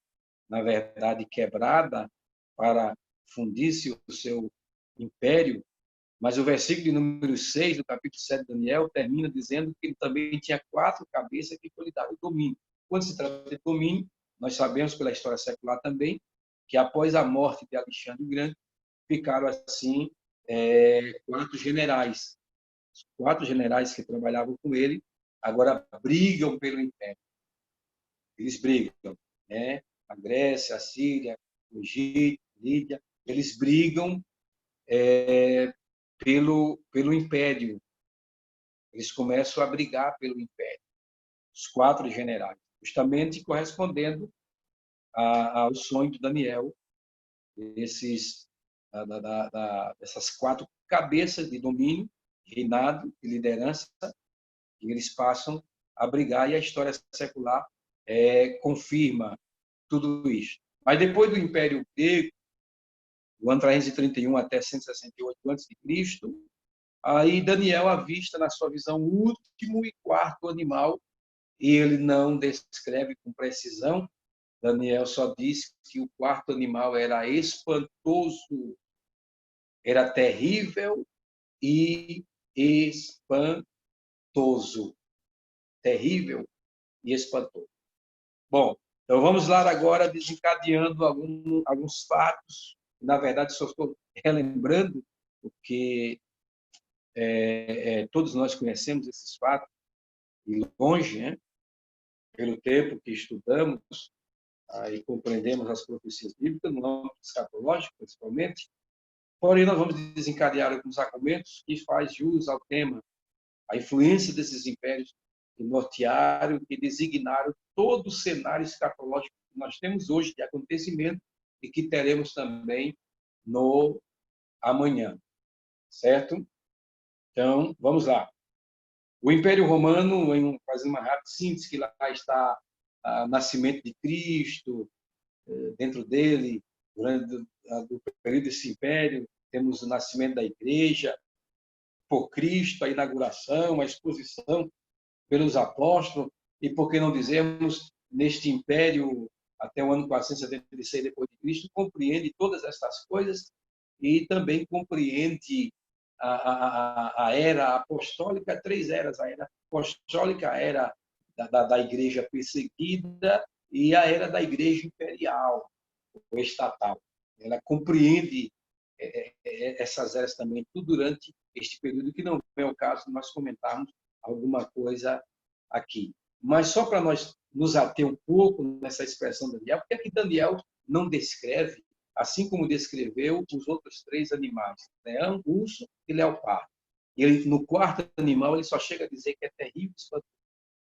na verdade, quebrada para fundir-se o seu império. Mas o versículo de número 6 do capítulo 7 de Daniel termina dizendo que ele também tinha 4 cabeças que foi lhe dado o domínio. Quando se trata de domínio, nós sabemos pela história secular também que após a morte de Alexandre o Grande, ficaram assim 4 generais. Os 4 generais que trabalhavam com ele agora brigam pelo império. Eles brigam, né? A Grécia, a Síria, o Egito, a Lídia, eles brigam pelo império. Eles começam a brigar pelo império. Os 4 generais, justamente correspondendo ao sonho de Daniel, dessas 4 cabeças de domínio, reinado e liderança, que eles passam a brigar, e a história secular confirma tudo isso. Mas depois do Império Grego, do ano 331 até 168 a.C., aí Daniel avista, na sua visão, o último e 4º animal, e ele não descreve com precisão. Daniel só diz que o 4º animal era espantoso, era terrível e espantoso. Terrível e espantoso. Bom, então vamos lá agora desencadeando alguns fatos. Na verdade, só estou relembrando, porque todos nós conhecemos esses fatos, e longe, né, pelo tempo que estudamos e compreendemos as profecias bíblicas, no âmbito escatológico, principalmente. Porém, nós vamos desencadear alguns argumentos que faz jus ao tema, a influência desses impérios que nortearam e designaram todo o cenário escatológico que nós temos hoje de acontecimento e que teremos também no amanhã, certo? Então, vamos lá. O Império Romano, fazendo uma rápida síntese, que lá está o nascimento de Cristo, dentro dele, durante o período desse império, temos o nascimento da igreja, por Cristo, a inauguração, a exposição pelos apóstolos, e por que não dizermos, neste império, até o ano 476 depois de Cristo, compreende todas estas coisas e também compreende a era apostólica, 3 eras, a era apostólica, a era da igreja perseguida e a era da igreja imperial, ou estatal. Ela compreende essas eras também, tudo durante este período, que não é o caso de nós comentarmos alguma coisa aqui. Mas só para nós nos ater um pouco nessa expressão de Daniel, porque aqui Daniel não descreve, assim como descreveu os outros 3 animais, leão, urso e leopardo. E ele, no quarto animal, ele só chega a dizer que é terrível.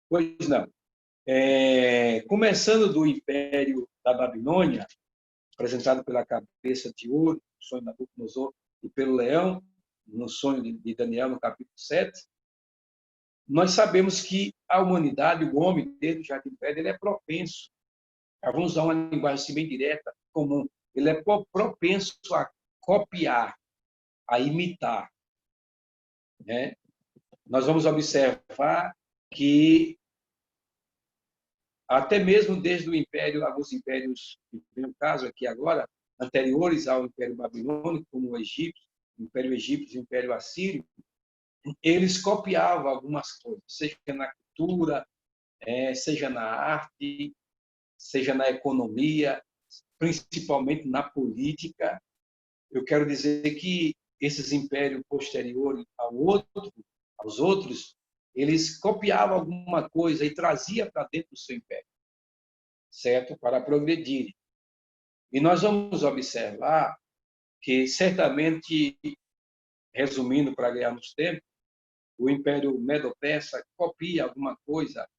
Pois não. Começando do Império da Babilônia, apresentado pela cabeça de ouro, no sonho de Nabucodonosor, e pelo leão, no sonho de Daniel, no capítulo 7, nós sabemos que a humanidade, o homem, desde o Jardim do Éden, ele é propenso, vamos usar uma linguagem assim, bem direta, comum, ele é propenso a copiar, a imitar. Né? Nós vamos observar que, até mesmo desde o Império, alguns impérios, no caso aqui agora, anteriores ao Império Babilônico, como o Egito, o Império Egípcio e o Império Assírio, eles copiavam algumas coisas, seja na cultura, seja na arte, seja na economia, principalmente na política. Eu quero dizer que esses impérios posteriores aos outros, eles copiavam alguma coisa e traziam para dentro do seu império, certo? Para progredir. E nós vamos observar que, certamente, resumindo para ganharmos tempo, o Império Medo-Persa copia alguma coisa,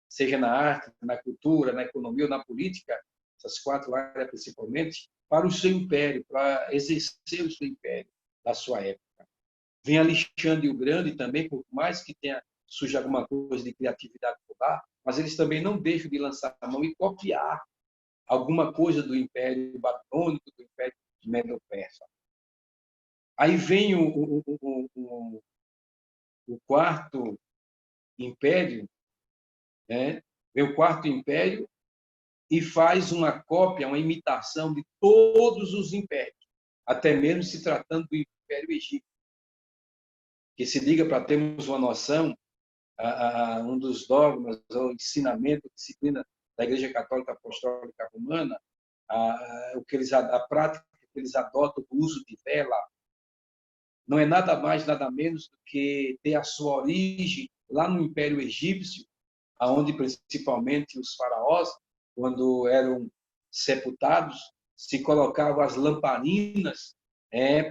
seja na arte, na cultura, na economia ou na política, essas 4 áreas principalmente, para o seu império, para exercer o seu império da sua época. Vem Alexandre o Grande também, por mais que tenha surge alguma coisa de criatividade por lá, mas eles também não deixam de lançar a mão e copiar alguma coisa do Império Babilônico, do Império Medo-Persa. Aí vem o quarto império, né? Vem o quarto império e faz uma cópia, uma imitação de todos os impérios, até mesmo se tratando do Império Egípcio. Que se diga, para termos uma noção, um dos dogmas ou ensinamento, disciplina da Igreja Católica Apostólica Romana, a prática que eles adotam do uso de vela, não é nada mais, nada menos do que ter a sua origem lá no Império Egípcio, onde principalmente os faraós, quando eram sepultados, se colocavam as lamparinas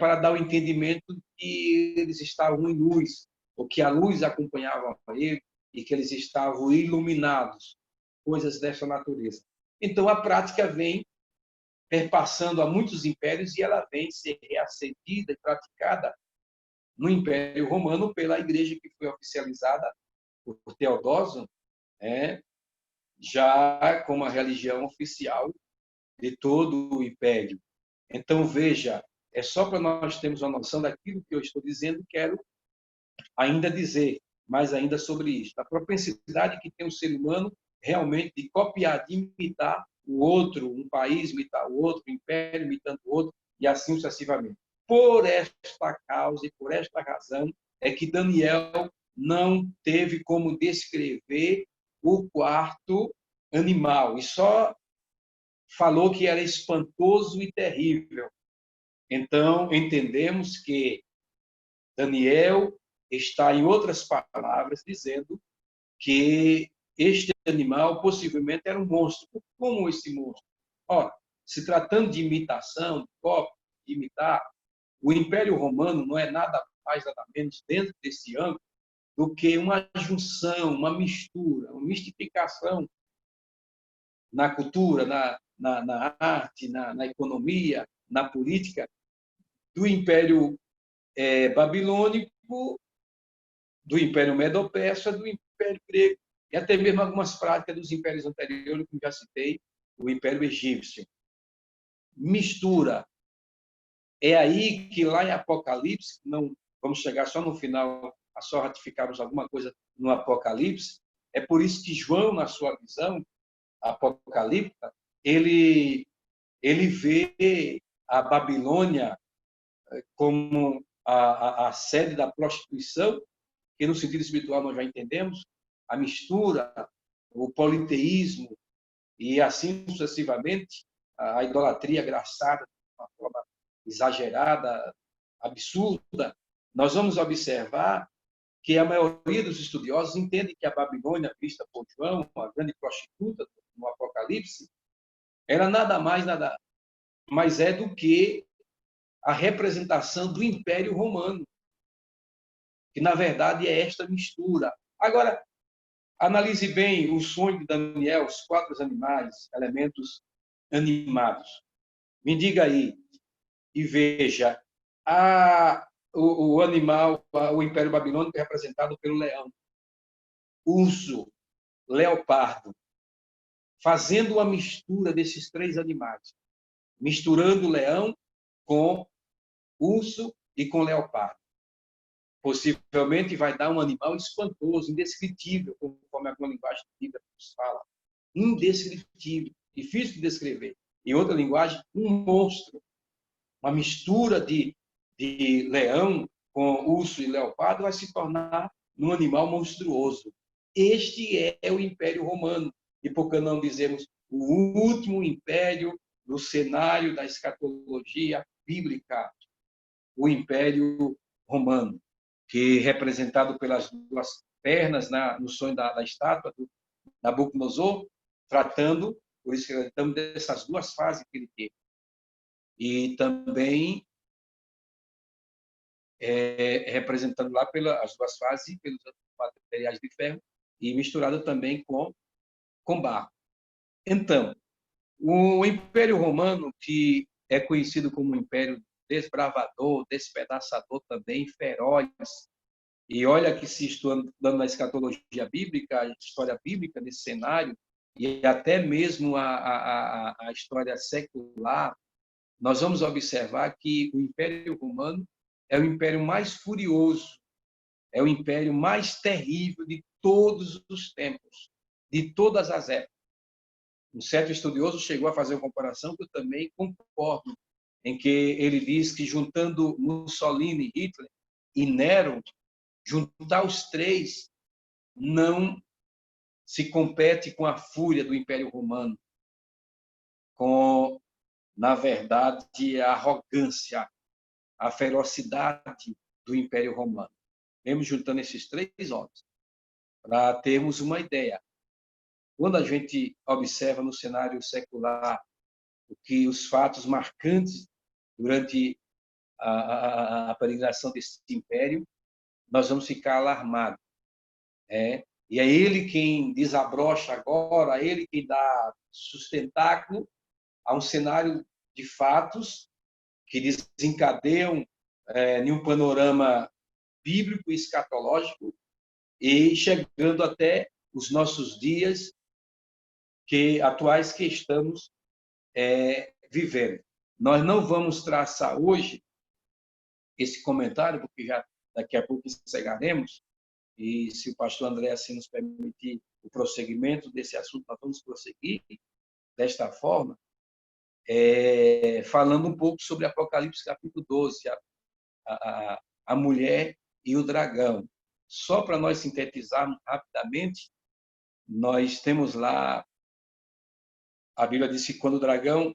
para dar o entendimento que eles estavam em luz, ou que a luz acompanhava ele e que eles estavam iluminados, coisas dessa natureza. Então, a prática vem perpassando a muitos impérios e ela vem ser reacendida e praticada no Império Romano pela igreja que foi oficializada por Teodósio, já como a religião oficial de todo o império. Então, veja, é só para nós termos uma noção daquilo que eu estou dizendo, quero ainda dizer mais ainda sobre isso. A propensidade que tem o ser humano realmente de copiar, de imitar o outro, um país imitar o outro, um império imitando o outro, e assim sucessivamente. Por esta causa e por esta razão é que Daniel não teve como descrever o quarto animal, e só falou que era espantoso e terrível. Então, entendemos que Daniel está, em outras palavras, dizendo que este animal possivelmente era um monstro. Como esse monstro? Ora, se tratando de imitação, de imitar, o Império Romano não é nada mais, nada menos, dentro desse âmbito, do que uma junção, uma mistura, uma mistificação na cultura, na arte, na economia, na política, do Império Babilônico do Império Medo-Persa, do Império Grego, e até mesmo algumas práticas dos impérios anteriores, como já citei, o Império Egípcio. Mistura. É aí que lá em Apocalipse, não vamos chegar só no final, a só ratificarmos alguma coisa no Apocalipse, é por isso que João, na sua visão apocalíptica, ele vê a Babilônia como a sede da prostituição, que no sentido espiritual nós já entendemos, a mistura, o politeísmo e assim sucessivamente, a idolatria graçada, de uma forma exagerada, absurda. Nós vamos observar que a maioria dos estudiosos entende que a Babilônia, vista por João, a grande prostituta no Apocalipse, era nada mais é do que a representação do Império Romano, que na verdade é esta mistura. Agora, analise bem o sonho de Daniel, os 4 animais, elementos animados. Me diga aí e veja o animal, o Império Babilônico é representado pelo leão, urso, leopardo, fazendo uma mistura desses 3 animais, misturando o leão com urso e com leopardo. Possivelmente vai dar um animal espantoso, indescritível, conforme alguma linguagem bíblica nos fala. Indescritível, difícil de descrever. Em outra linguagem, um monstro. Uma mistura de leão com urso e leopardo vai se tornar um animal monstruoso. Este é o Império Romano. E por que não dizemos o último império no cenário da escatologia bíblica? O Império Romano, que representado pelas 2 pernas no sonho da estátua do Nabucodonosor, tratando, por isso que estamos dessas 2 fases que ele teve. E também representando lá pelas 2 fases, pelos materiais de ferro, e misturado também com barro. Então, o Império Romano, que é conhecido como um império desbravador, despedaçador também, feroz, e olha que se estudando na escatologia bíblica, a história bíblica nesse cenário, e até mesmo a história secular, nós vamos observar que o Império Romano é o império mais furioso, é o império mais terrível de todos os tempos, de todas as épocas. Um certo estudioso chegou a fazer uma comparação que eu também concordo, em que ele diz que juntando Mussolini, Hitler e Nero, juntar os 3 não se compete com a fúria do Império Romano, com, na verdade, a arrogância, a ferocidade do Império Romano. Vemos juntando esses 3 homens para termos uma ideia. Quando a gente observa no cenário secular o que os fatos marcantes durante a peregrinação desse império, nós vamos ficar alarmados. E é ele quem desabrocha agora, é ele quem dá sustentáculo a um cenário de fatos que desencadeiam em um panorama bíblico e escatológico e chegando até os nossos dias atuais que estamos vivendo. Nós não vamos traçar hoje esse comentário, porque já daqui a pouco encerraremos, e se o pastor André assim nos permitir o prosseguimento desse assunto, nós vamos prosseguir desta forma, falando um pouco sobre Apocalipse capítulo 12, a mulher e o dragão. Só para nós sintetizarmos rapidamente, nós temos lá, a Bíblia diz que quando o dragão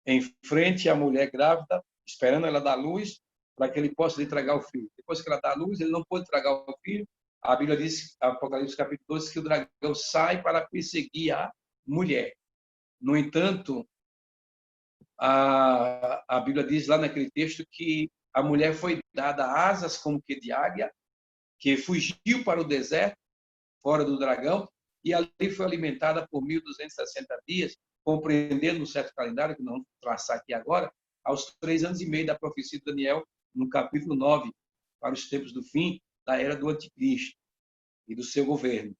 enfrente a mulher grávida, esperando ela dar luz, para que ele possa lhe tragar o filho. Depois que ela dá luz, ele não pode tragar o filho. A Bíblia diz, Apocalipse capítulo 12, que o dragão sai para perseguir a mulher. No entanto, a Bíblia diz lá naquele texto que a mulher foi dada asas como que de águia, que fugiu para o deserto, fora do dragão, e ali foi alimentada por 1.260 dias, compreendendo um certo calendário, que não vamos traçar aqui agora, aos 3 anos e meio da profecia de Daniel, no capítulo 9, para os tempos do fim, da era do anticristo e do seu governo.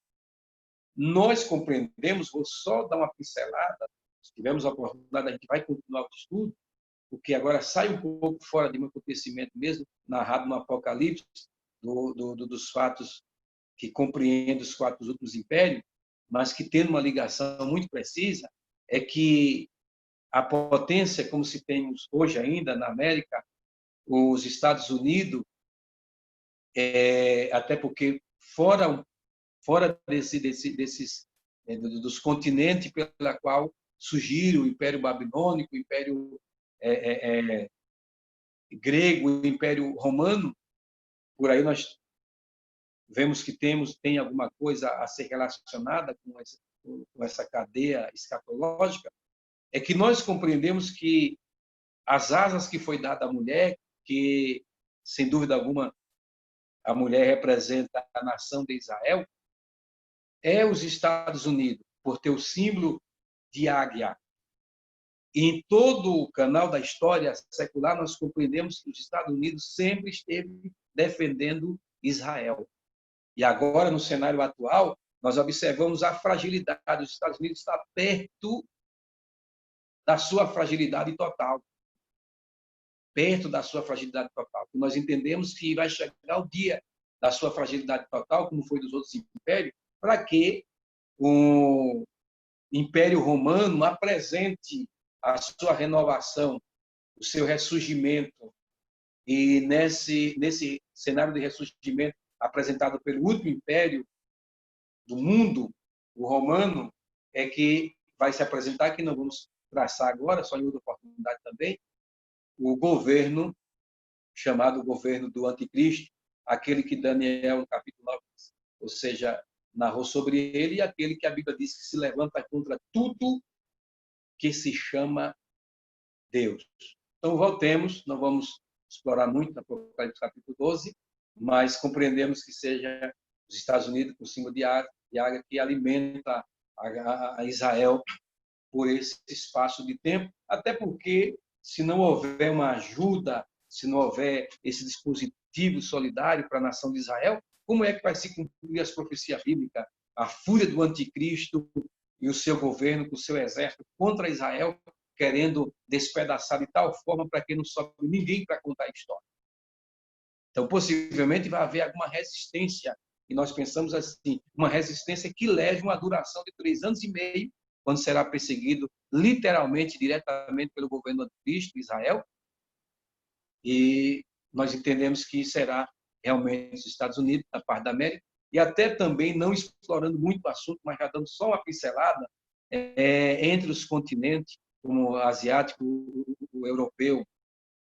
Nós compreendemos, vou só dar uma pincelada, se tivermos a oportunidade, a gente vai continuar o estudo, porque agora sai um pouco fora de um acontecimento mesmo, narrado no Apocalipse, dos fatos que compreendem os 4 últimos impérios, mas que tem uma ligação muito precisa, é que a potência, como se tem hoje ainda na América, os Estados Unidos, até porque fora dos continentes pela qual surgiram o Império Babilônico, o Império grego, o Império Romano, por aí nós vemos que tem alguma coisa a ser relacionada com essa cadeia escatológica, é que nós compreendemos que as asas que foi dada à mulher, que, sem dúvida alguma, a mulher representa a nação de Israel, é os Estados Unidos, por ter o símbolo de águia. E em todo o canal da história secular, nós compreendemos que os Estados Unidos sempre esteve defendendo Israel. E agora, no cenário atual, nós observamos a fragilidade. Os Estados Unidos está perto da sua fragilidade total. Perto da sua fragilidade total. E nós entendemos que vai chegar o dia da sua fragilidade total, como foi dos outros impérios, para que o Império Romano apresente a sua renovação, o seu ressurgimento. E nesse cenário de ressurgimento apresentado pelo último império do mundo, o romano, é que vai se apresentar, que não vamos traçar agora, só em outra oportunidade também, o governo, chamado governo do anticristo, aquele que Daniel, no capítulo 9, ou seja, narrou sobre ele, e aquele que a Bíblia diz que se levanta contra tudo que se chama Deus. Então, voltemos, não vamos explorar muito no Apocalipse capítulo 12, mas compreendemos que seja os Estados Unidos, com o símbolo de águia, que alimenta a Israel por esse espaço de tempo, até porque, se não houver uma ajuda, se não houver esse dispositivo solidário para a nação de Israel, como é que vai se cumprir as profecias bíblicas? A fúria do anticristo e o seu governo, com o seu exército contra Israel, querendo despedaçar de tal forma para que não sobe ninguém para contar a história. Então, possivelmente, vai haver alguma resistência, e nós pensamos assim, uma resistência que leve uma duração de 3 anos e meio, quando será perseguido literalmente, diretamente pelo governo anticristo, Israel, e nós entendemos que será realmente os Estados Unidos, da parte da América, e até também, não explorando muito o assunto, mas já dando só uma pincelada, entre os continentes, como o asiático, o europeu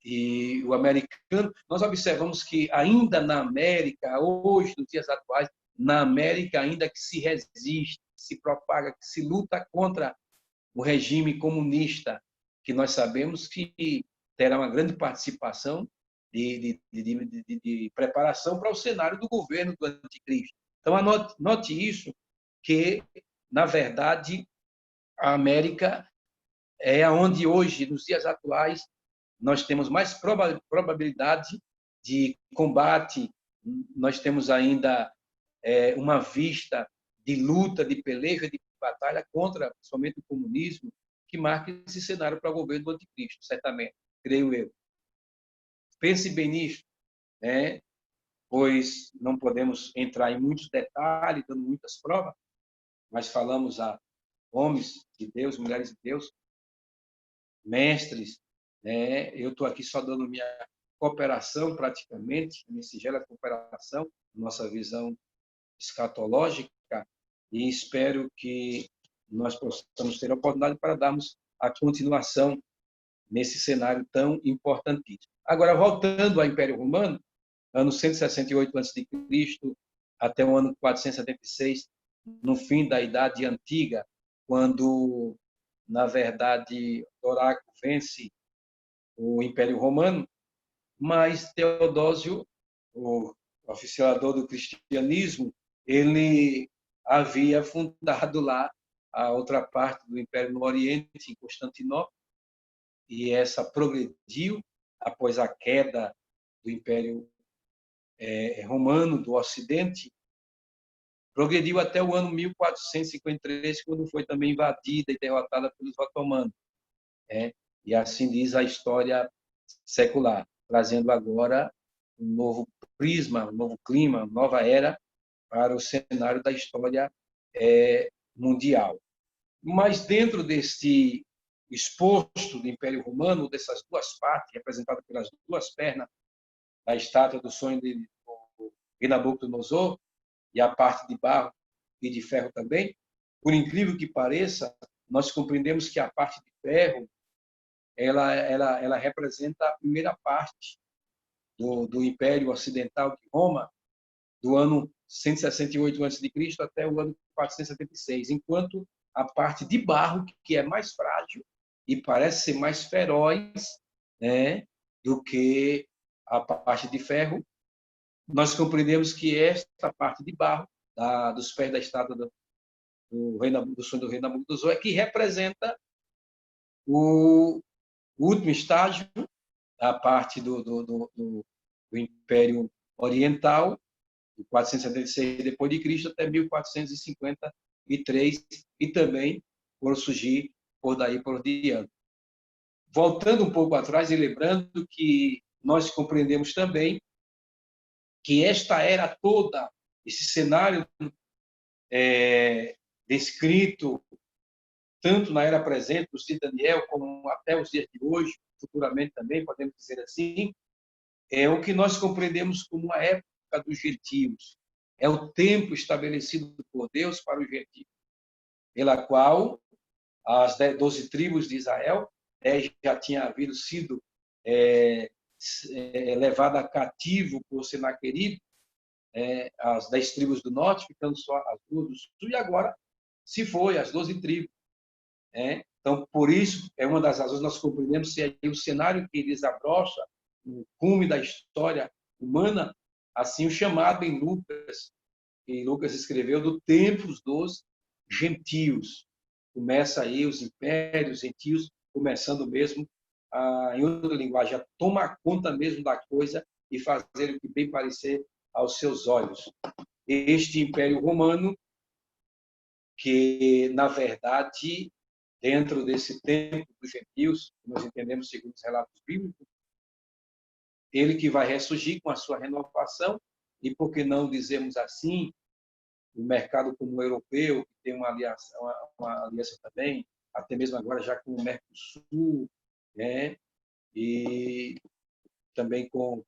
e o americano, nós observamos que ainda na América, hoje, nos dias atuais, na América ainda que se resiste, se propaga, que se luta contra o regime comunista, que nós sabemos que terá uma grande participação de preparação para o cenário do governo do anticristo. Então, note isso, que, na verdade, a América é onde hoje, nos dias atuais, nós temos mais probabilidade de combate, nós temos ainda uma vista de luta, de peleja, de batalha contra, principalmente, o comunismo, que marca esse cenário para o governo do anticristo, certamente, creio eu. Pense bem nisso, né? Pois não podemos entrar em muitos detalhes, dando muitas provas, mas falamos a homens de Deus, mulheres de Deus, mestres, né? Eu estou aqui só dando minha cooperação, praticamente, minha singela cooperação, nossa visão escatológica, e espero que nós possamos ter a oportunidade para darmos a continuação nesse cenário tão importantíssimo. Agora, voltando ao Império Romano, ano 168 a.C., até o ano 476, no fim da Idade Antiga, quando, na verdade, Doraco vence o Império Romano, mas Teodósio, o oficiador do cristianismo, ele havia fundado lá a outra parte do Império no Oriente, em Constantinopla, e essa progrediu após a queda do Império romano do Ocidente progrediu até o ano 1453, quando foi também invadida e derrotada pelos otomanos. E assim diz a história secular, trazendo agora um novo prisma, um novo clima, uma nova era para o cenário da história mundial. Mas dentro deste exposto do Império Romano, dessas duas partes, representadas pelas duas pernas da estátua do sonho de Nabucodonosor, e a parte de barro e de ferro também, por incrível que pareça, nós compreendemos que a parte de ferro ela representa a primeira parte do Império Ocidental de Roma, do ano 168 a.C. até o ano 476, enquanto a parte de barro, que é mais frágil e parece ser mais feroz, né, do que a parte de ferro, nós compreendemos que esta parte de barro, dos pés da estátua do sonho do rei Nabucodonosor, é que representa o último estágio da parte do Império Oriental, de 476 depois de Cristo até 1453, e também por surgir por daí por diante. Voltando um pouco atrás e lembrando que nós compreendemos também que esta era toda, esse cenário descrito tanto na era presente, dos dias de Daniel, como até os dias de hoje, futuramente também, podemos dizer assim, é o que nós compreendemos como a época dos gentios. É o tempo estabelecido por Deus para os gentios, pela qual as 12 tribos de Israel, 10 já tinham havido sido levada cativo por Senaqueribe, as 10 tribos do norte, ficando só as 2 do sul, e agora se foi, as 12 tribos. Então, por isso, é uma das razões que nós compreendemos se é o cenário que desabrocha, o cume da história humana, assim o chamado em Lucas, que Lucas escreveu, do tempos dos gentios. Começa aí os impérios gentios, começando mesmo, em outra linguagem, a tomar conta mesmo da coisa e fazer o que bem parecer aos seus olhos. Este Império Romano, que, na verdade, dentro desse tempo dos gentios, nós entendemos segundo os relatos bíblicos, ele que vai ressurgir com a sua renovação, e por que não dizemos assim, o mercado como o europeu, que tem uma aliança também, até mesmo agora já com o Mercosul, né? E também com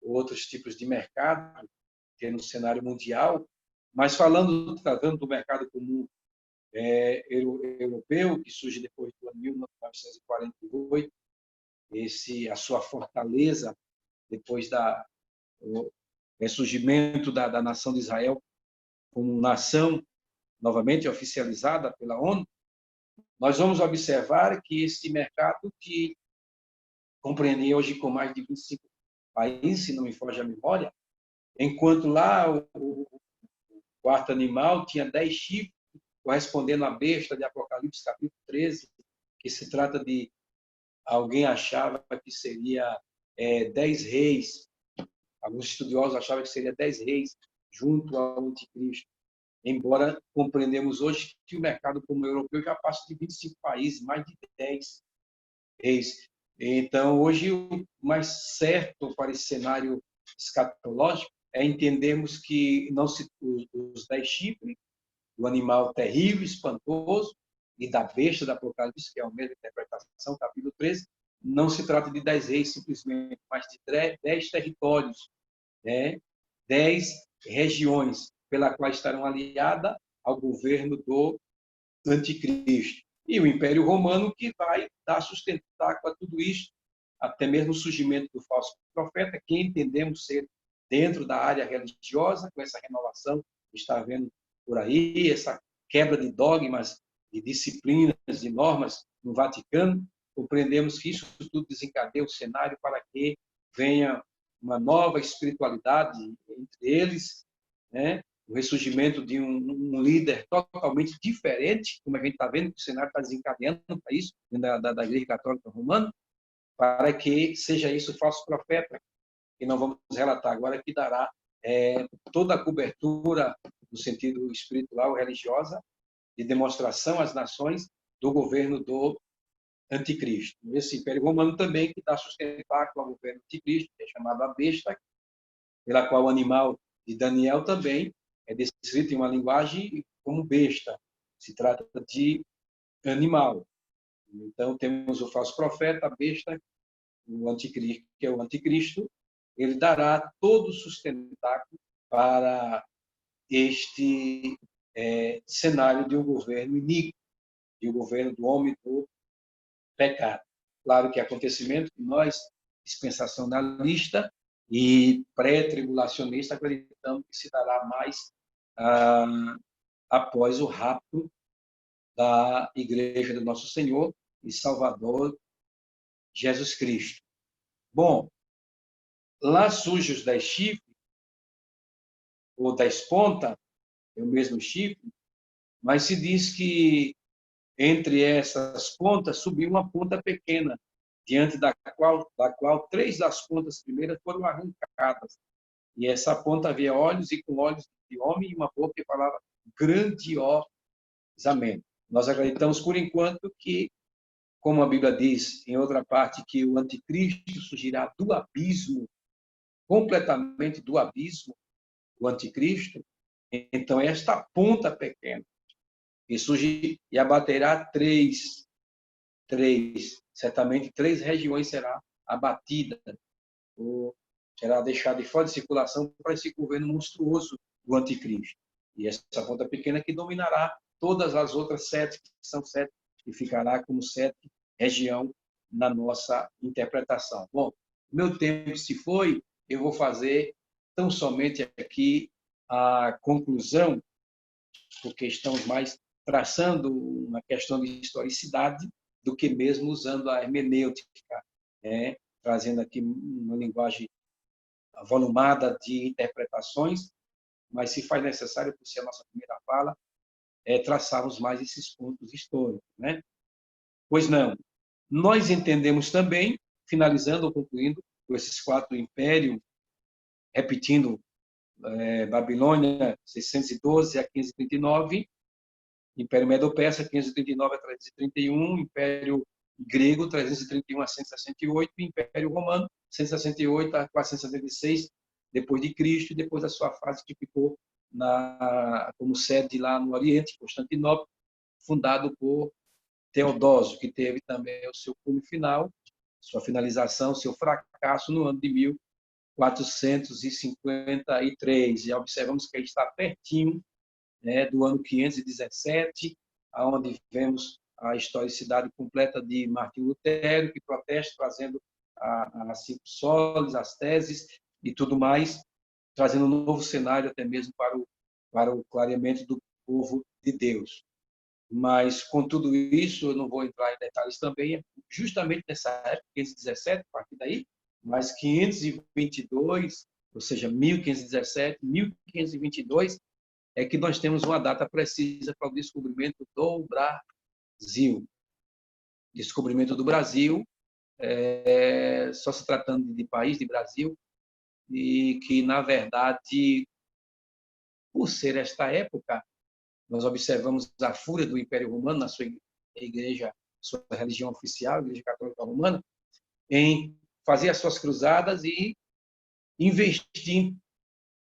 outros tipos de mercado, que é no cenário mundial, mas tratando do mercado comum europeu, que surge depois do ano 1948, a sua fortaleza, depois do ressurgimento da nação de Israel como nação novamente oficializada pela ONU, nós vamos observar que esse mercado, que compreende hoje com mais de 25 países, se não me foge a memória, enquanto lá o quarto animal tinha 10 chifres, correspondendo à besta de Apocalipse, capítulo 13, que se trata de alguém achava que seria 10 reis, alguns estudiosos achavam que seria 10 reis junto ao anticristo, embora compreendemos hoje que o mercado como o europeu já passa de 25 países, mais de 10 reis. Então, hoje, o mais certo para esse cenário escatológico é entendermos que não se, os 10 chifres, do animal terrível, espantoso, e da besta da Apocalipse, que é a mesma interpretação, capítulo 13, não se trata de 10 reis simplesmente, mas de 10 territórios, 10 regiões, pela qual estarão aliadas ao governo do anticristo. E o Império Romano, que vai dar sustentáculo a tudo isso, até mesmo o surgimento do falso profeta, que entendemos ser dentro da área religiosa, com essa renovação que está havendo por aí, essa quebra de dogmas, de disciplinas, de normas no Vaticano, compreendemos que isso tudo desencadeia o cenário para que venha uma nova espiritualidade entre eles, o ressurgimento de um líder totalmente diferente, como a gente está vendo que o cenário está desencadeando para isso, da Igreja Católica Romana, para que seja isso o falso profeta, que não vamos relatar agora, que dará toda a cobertura no sentido espiritual, religiosa, de demonstração às nações do governo do anticristo. Esse Império Romano também que dá sustentáculo ao governo anticristo, que é chamado a besta, pela qual o animal de Daniel também é descrito em uma linguagem como besta. Se trata de animal. Então, temos o falso profeta, a besta, o anticristo, que é o anticristo. Ele dará todo o sustentáculo para este cenário de um governo iníquo, de um governo do homem do pecado. Claro que acontecimento que nós, dispensacionalista e pré-tribulacionista, acreditamos que se dará mais após o rapto da Igreja do Nosso Senhor e Salvador Jesus Cristo. Bom, lá surge os 10 chifres, ou 10 pontas, é o mesmo chifre, mas se diz que entre essas pontas subiu uma ponta pequena, diante da qual 3 das pontas primeiras foram arrancadas. E essa ponta havia olhos, e com olhos de homem, e uma boca que falava grandiosamente. Nós acreditamos, por enquanto, que, como a Bíblia diz, em outra parte, que o anticristo surgirá do abismo, completamente do abismo, o anticristo. Então, esta ponta pequena, que surge e abaterá três, certamente 3 regiões será abatida, ou será deixada de fora de circulação para esse governo monstruoso do anticristo. E essa ponta pequena que dominará todas as outras 7, que são 7, e ficará como 7 região na nossa interpretação. Bom, meu tempo se foi, eu vou fazer tão somente aqui a conclusão, porque estamos mais traçando uma questão de historicidade do que mesmo usando a hermenêutica, trazendo aqui uma linguagem volumada de interpretações, mas se faz necessário, por ser a nossa primeira fala, traçarmos mais esses pontos históricos, né? Pois não. Nós entendemos também, finalizando ou concluindo, com esses 4 impérios, repetindo, Babilônia, 612 a 539, Império Medo-Persa, 539 a 331, Império Grego, 331 a 168, Império Romano, 168 a 476 depois de Cristo, e depois da sua fase que ficou como sede lá no Oriente, Constantinopla, fundado por Teodósio, que teve também o seu cume final, sua finalização, seu fracasso no ano de 1453. E observamos que está pertinho, do ano 517, onde vemos a historicidade completa de Martinho Lutero, que protesta, trazendo as 5 solas, as teses e tudo mais, trazendo um novo cenário até mesmo para o clareamento do povo de Deus. Mas, com tudo isso, eu não vou entrar em detalhes também, justamente nessa época, 517, a partir daí, mas 522, ou seja, 1517, 1522, é que nós temos uma data precisa para o descobrimento do Brasil. Descobrimento do Brasil, só se tratando de país, de Brasil, e que, na verdade, por ser esta época, nós observamos a fúria do Império Romano na sua igreja, sua religião oficial, a Igreja Católica Romana, em fazer as suas cruzadas e investir em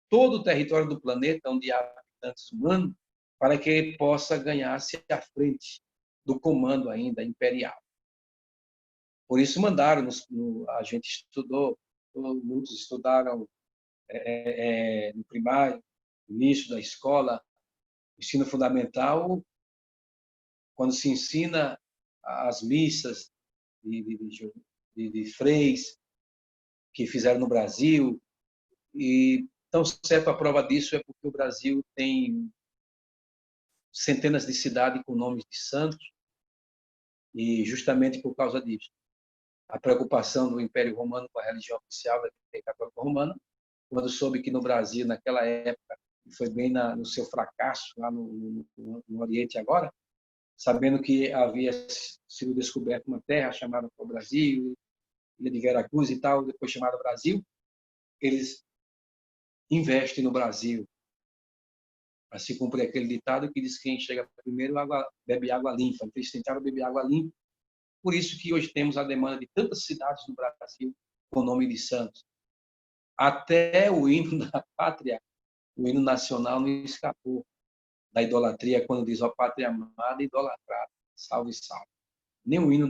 todo o território do planeta onde há habitantes humanos, para que ele possa ganhar-se à frente do comando ainda imperial. Por isso mandaram, a gente estudou, muitos estudaram no primário, no início da escola, ensino fundamental, quando se ensina as missas de freis que fizeram no Brasil. E tão certo a prova disso é porque o Brasil tem centenas de cidades com nomes de santos, e justamente por causa disso, a preocupação do Império Romano com a religião oficial da Igreja Católica Romana, quando soube que no Brasil, naquela época, foi bem no seu fracasso lá no Oriente agora, sabendo que havia sido descoberta uma terra chamada Brasil, Ilha de Veracruz e tal, depois chamada Brasil, eles investem no Brasil, para se cumprir aquele ditado que diz que quem chega primeiro bebe água limpa. Eles tentaram beber água limpa. Por isso que hoje temos a demanda de tantas cidades no Brasil com o nome de santos. Até o hino da pátria, o hino nacional, não escapou da idolatria, quando diz: ó pátria amada e idolatrada, salve, salve. Nem o hino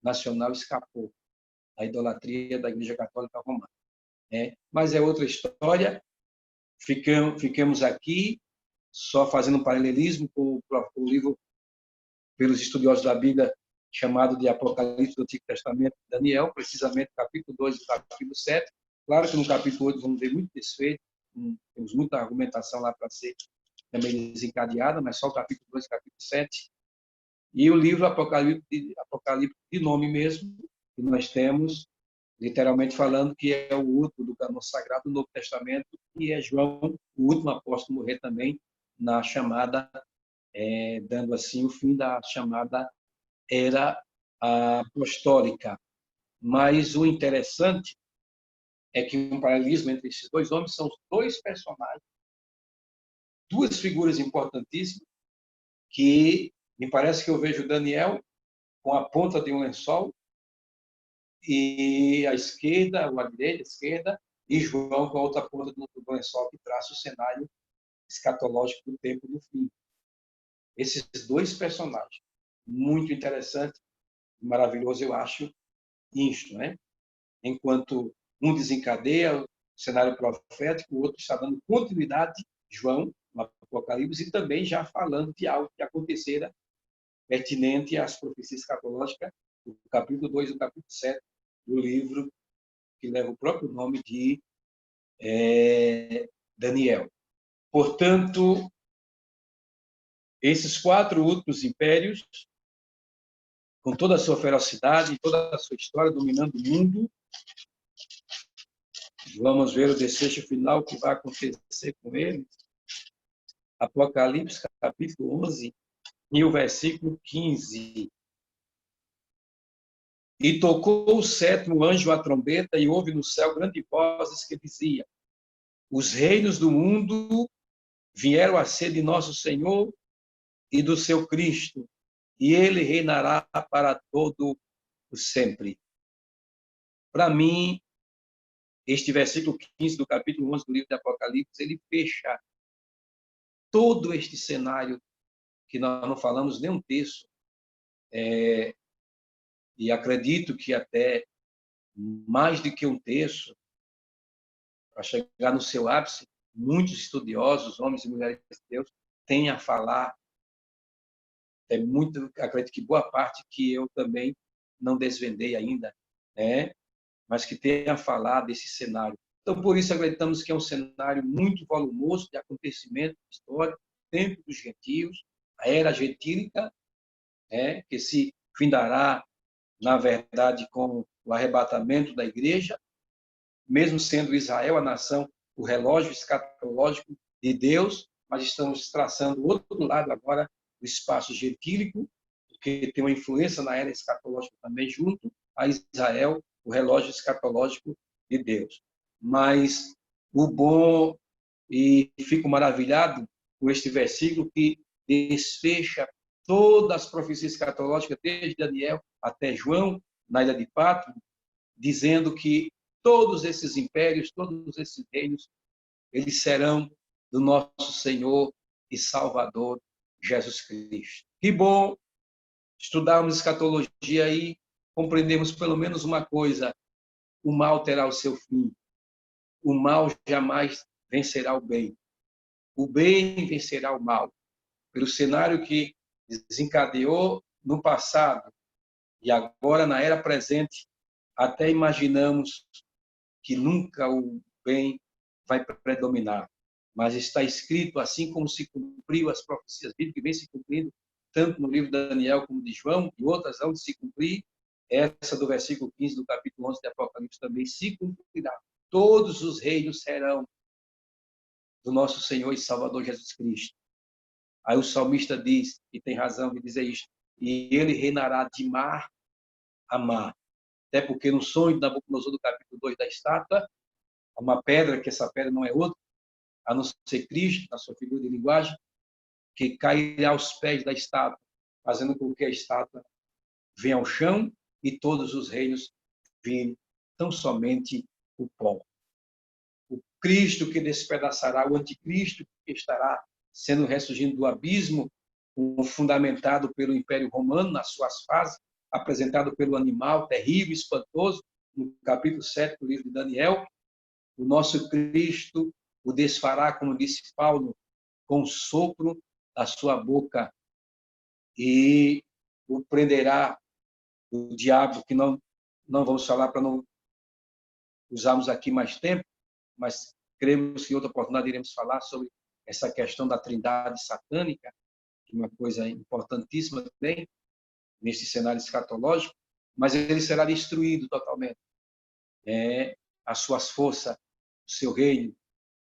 nacional escapou da idolatria da Igreja Católica Romana. Mas é outra história. Ficamos aqui só fazendo um paralelismo com o livro, pelos estudiosos da Bíblia, chamado de Apocalipse do Antigo Testamento de Daniel, precisamente capítulo 2 e capítulo 7. Claro que no capítulo 8 vamos ver muito desfeito, temos muita argumentação lá para ser também desencadeada, mas só o capítulo 2 e capítulo 7. E o livro Apocalipse de nome mesmo, que nós temos, literalmente falando, que é o último do cânon sagrado do Novo Testamento, e é João, o último apóstolo a morrer também na chamada, dando assim o fim da chamada era apostólica. Mas o interessante é que um paralelismo entre esses dois homens são os dois personagens, duas figuras importantíssimas, que me parece que eu vejo Daniel com a ponta de um lençol, e à esquerda, ou à direita, à esquerda, e João com a outra ponta do lençol, que traça o cenário escatológico do tempo do fim. Esses dois personagens, muito interessante, maravilhoso, eu acho, isto, né? Enquanto um desencadeia o cenário profético, o outro está dando continuidade, João, no Apocalipse, e também já falando de algo que acontecera pertinente às profecias escatológicas, do capítulo 2 e do capítulo 7 do livro que leva o próprio nome de Daniel. Portanto, esses 4 últimos impérios, com toda a sua ferocidade, toda a sua história, dominando o mundo, vamos ver o desfecho final que vai acontecer com eles. Apocalipse, capítulo 11, e o versículo 15. E tocou o 7º anjo a trombeta, e houve no céu grandes vozes que dizia: os reinos do mundo vieram a ser de nosso Senhor e do seu Cristo, e ele reinará para todo o sempre. Para mim, este versículo 15 do capítulo 11 do livro de Apocalipse, ele fecha todo este cenário que nós não falamos nem um terço, e acredito que até mais do que um terço, para chegar no seu ápice, muitos estudiosos, homens e mulheres de Deus, têm a falar, acredito que boa parte que eu também não desvendei ainda, mas que tem a falar desse cenário. Então, por isso, acreditamos que é um cenário muito volumoso de acontecimento histórico, tempo dos gentios, a era gentílica, que se findará, na verdade, com o arrebatamento da igreja, mesmo sendo Israel a nação, o relógio escatológico de Deus, mas estamos traçando o outro lado agora, o espaço gentílico, que tem uma influência na era escatológica também, junto a Israel, o relógio escatológico de Deus. Mas o bom, e fico maravilhado com este versículo que desfecha todas as profecias escatológicas, desde Daniel até João, na ilha de Patmos, dizendo que todos esses impérios, todos esses reinos, eles serão do nosso Senhor e Salvador Jesus Cristo. Que bom estudarmos escatologia e compreendemos pelo menos uma coisa: o mal terá o seu fim. O mal jamais vencerá o bem. O bem vencerá o mal. Pelo cenário que desencadeou no passado e agora na era presente, até imaginamos que nunca o bem vai predominar. Mas está escrito, assim como se cumpriu as profecias bíblicas, que vem se cumprindo, tanto no livro de Daniel como de João, e outras hão de se cumprir, essa do versículo 15 do capítulo 11 de Apocalipse também se cumprirá. Todos os reinos serão do nosso Senhor e Salvador Jesus Cristo. Aí o salmista diz, e tem razão de dizer isto, e ele reinará de mar a mar. Até porque no sonho de Nabucodonosor, do capítulo 2 da estátua, a uma pedra, que essa pedra não é outra, a não ser Cristo, na sua figura de linguagem, que cairá aos pés da estátua, fazendo com que a estátua venha ao chão e todos os reinos virem tão somente o pó. O Cristo que despedaçará, o anticristo que estará sendo ressurgindo do abismo, fundamentado pelo Império Romano nas suas fases, apresentado pelo animal terrível, espantoso, no capítulo 7 do livro de Daniel. O nosso Cristo o desfará, como disse Paulo, com o sopro da sua boca e o prenderá o diabo, que não vamos falar para não usarmos aqui mais tempo, mas cremos que em outra oportunidade iremos falar sobre essa questão da trindade satânica, que é uma coisa importantíssima também, nesse cenário escatológico, mas ele será destruído totalmente. As suas forças, o seu reino,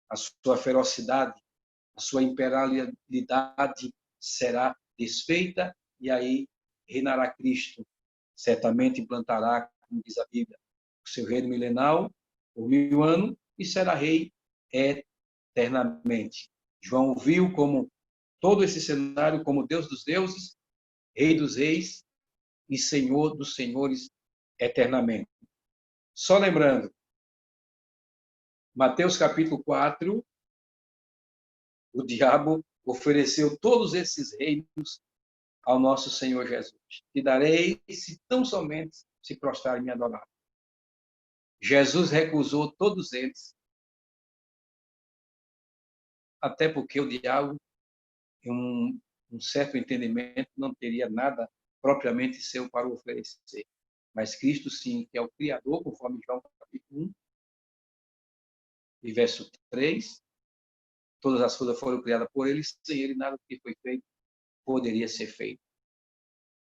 a sua ferocidade, a sua imperialidade será desfeita, e aí reinará Cristo. Certamente implantará, como diz a Bíblia, o seu reino milenal por 1000 anos e será rei eternamente. João viu como todo esse cenário como Deus dos deuses, Rei dos reis e Senhor dos senhores eternamente. Só lembrando, Mateus capítulo 4, o diabo ofereceu todos esses reinos ao nosso Senhor Jesus. Te darei se tão somente se prostrar e me adorar. Jesus recusou todos eles, até porque o diabo, em um certo entendimento, não teria nada propriamente seu para oferecer. Mas Cristo, sim, que é o Criador, conforme João capítulo 1, e verso 3, todas as coisas foram criadas por ele, sem ele nada do que foi feito poderia ser feito.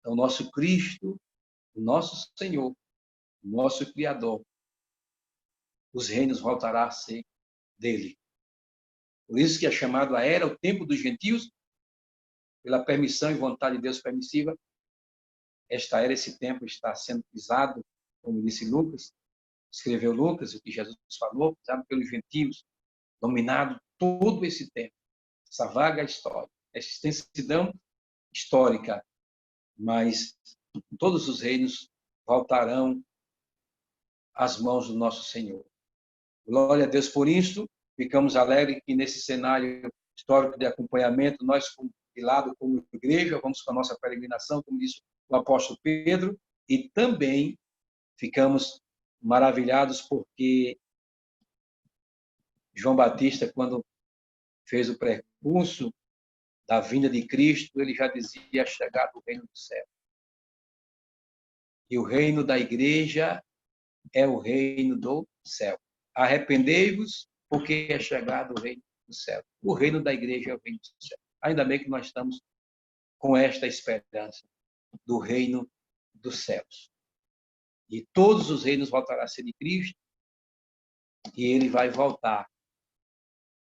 Então, nosso Cristo, o nosso Senhor, o nosso Criador, os reinos voltará a ser dele. Por isso que é chamado a era, o tempo dos gentios, pela permissão e vontade de Deus permissiva. Esta era, esse tempo está sendo pisado, como disse Lucas, escreveu Lucas, o que Jesus falou, pisado pelos gentios, dominado todo esse tempo, essa vaga história, essa extensidão histórica, mas todos os reinos voltarão às mãos do nosso Senhor. Glória a Deus por isso. Ficamos alegres que nesse cenário histórico de acompanhamento, nós, como lado, como igreja, vamos com a nossa peregrinação, como disse o apóstolo Pedro, e também ficamos maravilhados porque João Batista, quando fez o precurso da vinda de Cristo, ele já dizia: chegado o reino do céu. E o reino da igreja é o reino do céu. Arrependei-vos, porque é chegado o reino do céu. O reino da igreja é o reino do céu. Ainda bem que nós estamos com esta esperança do reino dos céus. E todos os reinos voltarão a ser de Cristo, e ele vai voltar.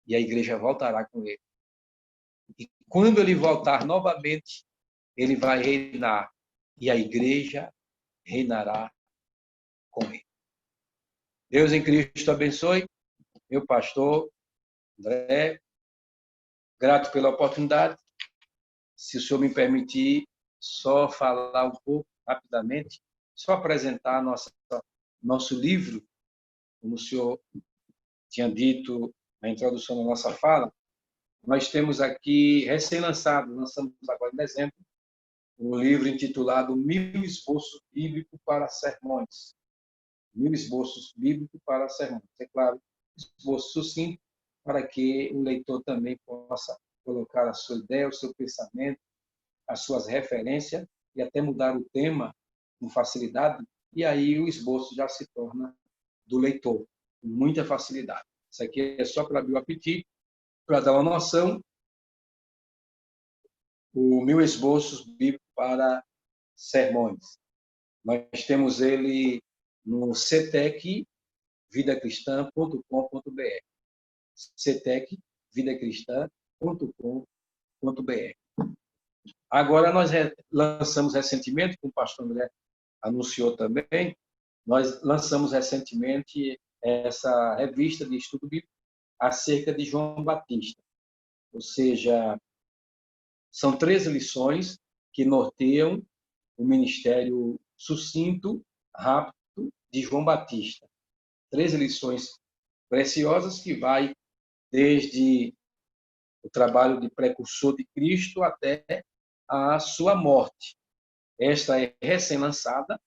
E a igreja voltará com ele. E quando ele voltar novamente, ele vai reinar. E a igreja reinará com ele. Deus em Cristo abençoe. Meu pastor, André, grato pela oportunidade. Se o senhor me permitir, só falar um pouco, rapidamente, só apresentar nosso livro, como o senhor tinha dito na introdução da nossa fala. Nós temos aqui, recém-lançado, lançamos agora em dezembro, um livro intitulado 1000 Esboços Bíblicos para Sermões. 1000 esboços bíblicos para sermões. É claro, esboço sucinto, para que o leitor também possa colocar a sua ideia, o seu pensamento, as suas referências e até mudar o tema com facilidade, e aí o esboço já se torna do leitor, com muita facilidade. Isso aqui é só para abrir o apetite, para dar uma noção. O 1000 Esboços Bíblicos para Sermões. Nós temos ele no cetecvidacristã.com.br. cetecvidacristã.com.br. Agora, nós lançamos recentemente, como o pastor André anunciou também, nós lançamos recentemente essa revista de estudo bíblico acerca de João Batista. Ou seja, são 13 lições que norteiam o ministério sucinto, rápido de João Batista. 13 lições preciosas que vai desde o trabalho de precursor de Cristo até a sua morte. Esta é recém-lançada.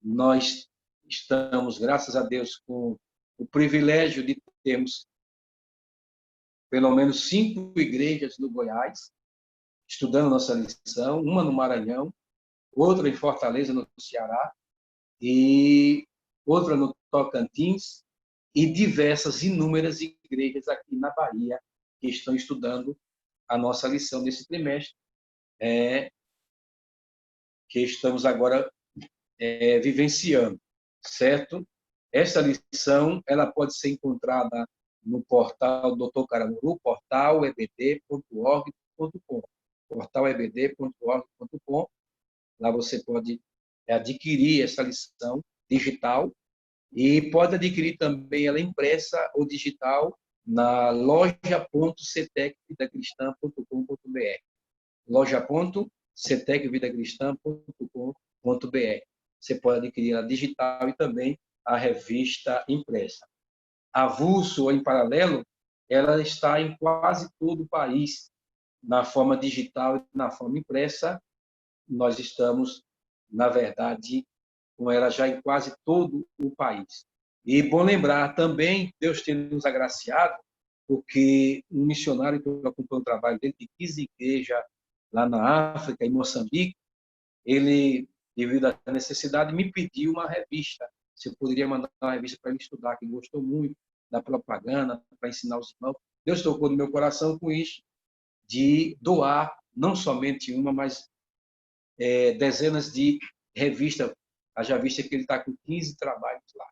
Nós estamos, graças a Deus, com o privilégio de termos pelo menos 5 igrejas no Goiás, estudando nossa lição, uma no Maranhão, outra em Fortaleza, no Ceará, e outra no Tocantins, e diversas, inúmeras igrejas aqui na Bahia que estão estudando a nossa lição desse trimestre, que estamos agora vivenciando, certo? Esta lição ela pode ser encontrada no portal Dr. Caramuru, portalebd.org.com, portalebd.org.com. Lá você pode adquirir essa lição digital e pode adquirir também ela impressa ou digital na loja.cetecvidacristã.com.br, loja.cetecvidacristã.com.br. Você pode adquirir a digital e também a revista impressa. Avulso ou em paralelo, ela está em quase todo o país, na forma digital e na forma impressa. Nós estamos, na verdade, com ela já em quase todo o país. E bom lembrar também, Deus tem nos agraciado, porque um missionário que eu acompanho o trabalho dele, de 15 igrejas lá na África, em Moçambique, ele, devido à necessidade, me pediu uma revista. Se eu poderia mandar uma revista para ele estudar, que ele gostou muito da propaganda, para ensinar os irmãos. Deus tocou no meu coração com isso, de doar não somente uma, mas dezenas de revistas. Haja vista que ele está com 15 trabalhos lá.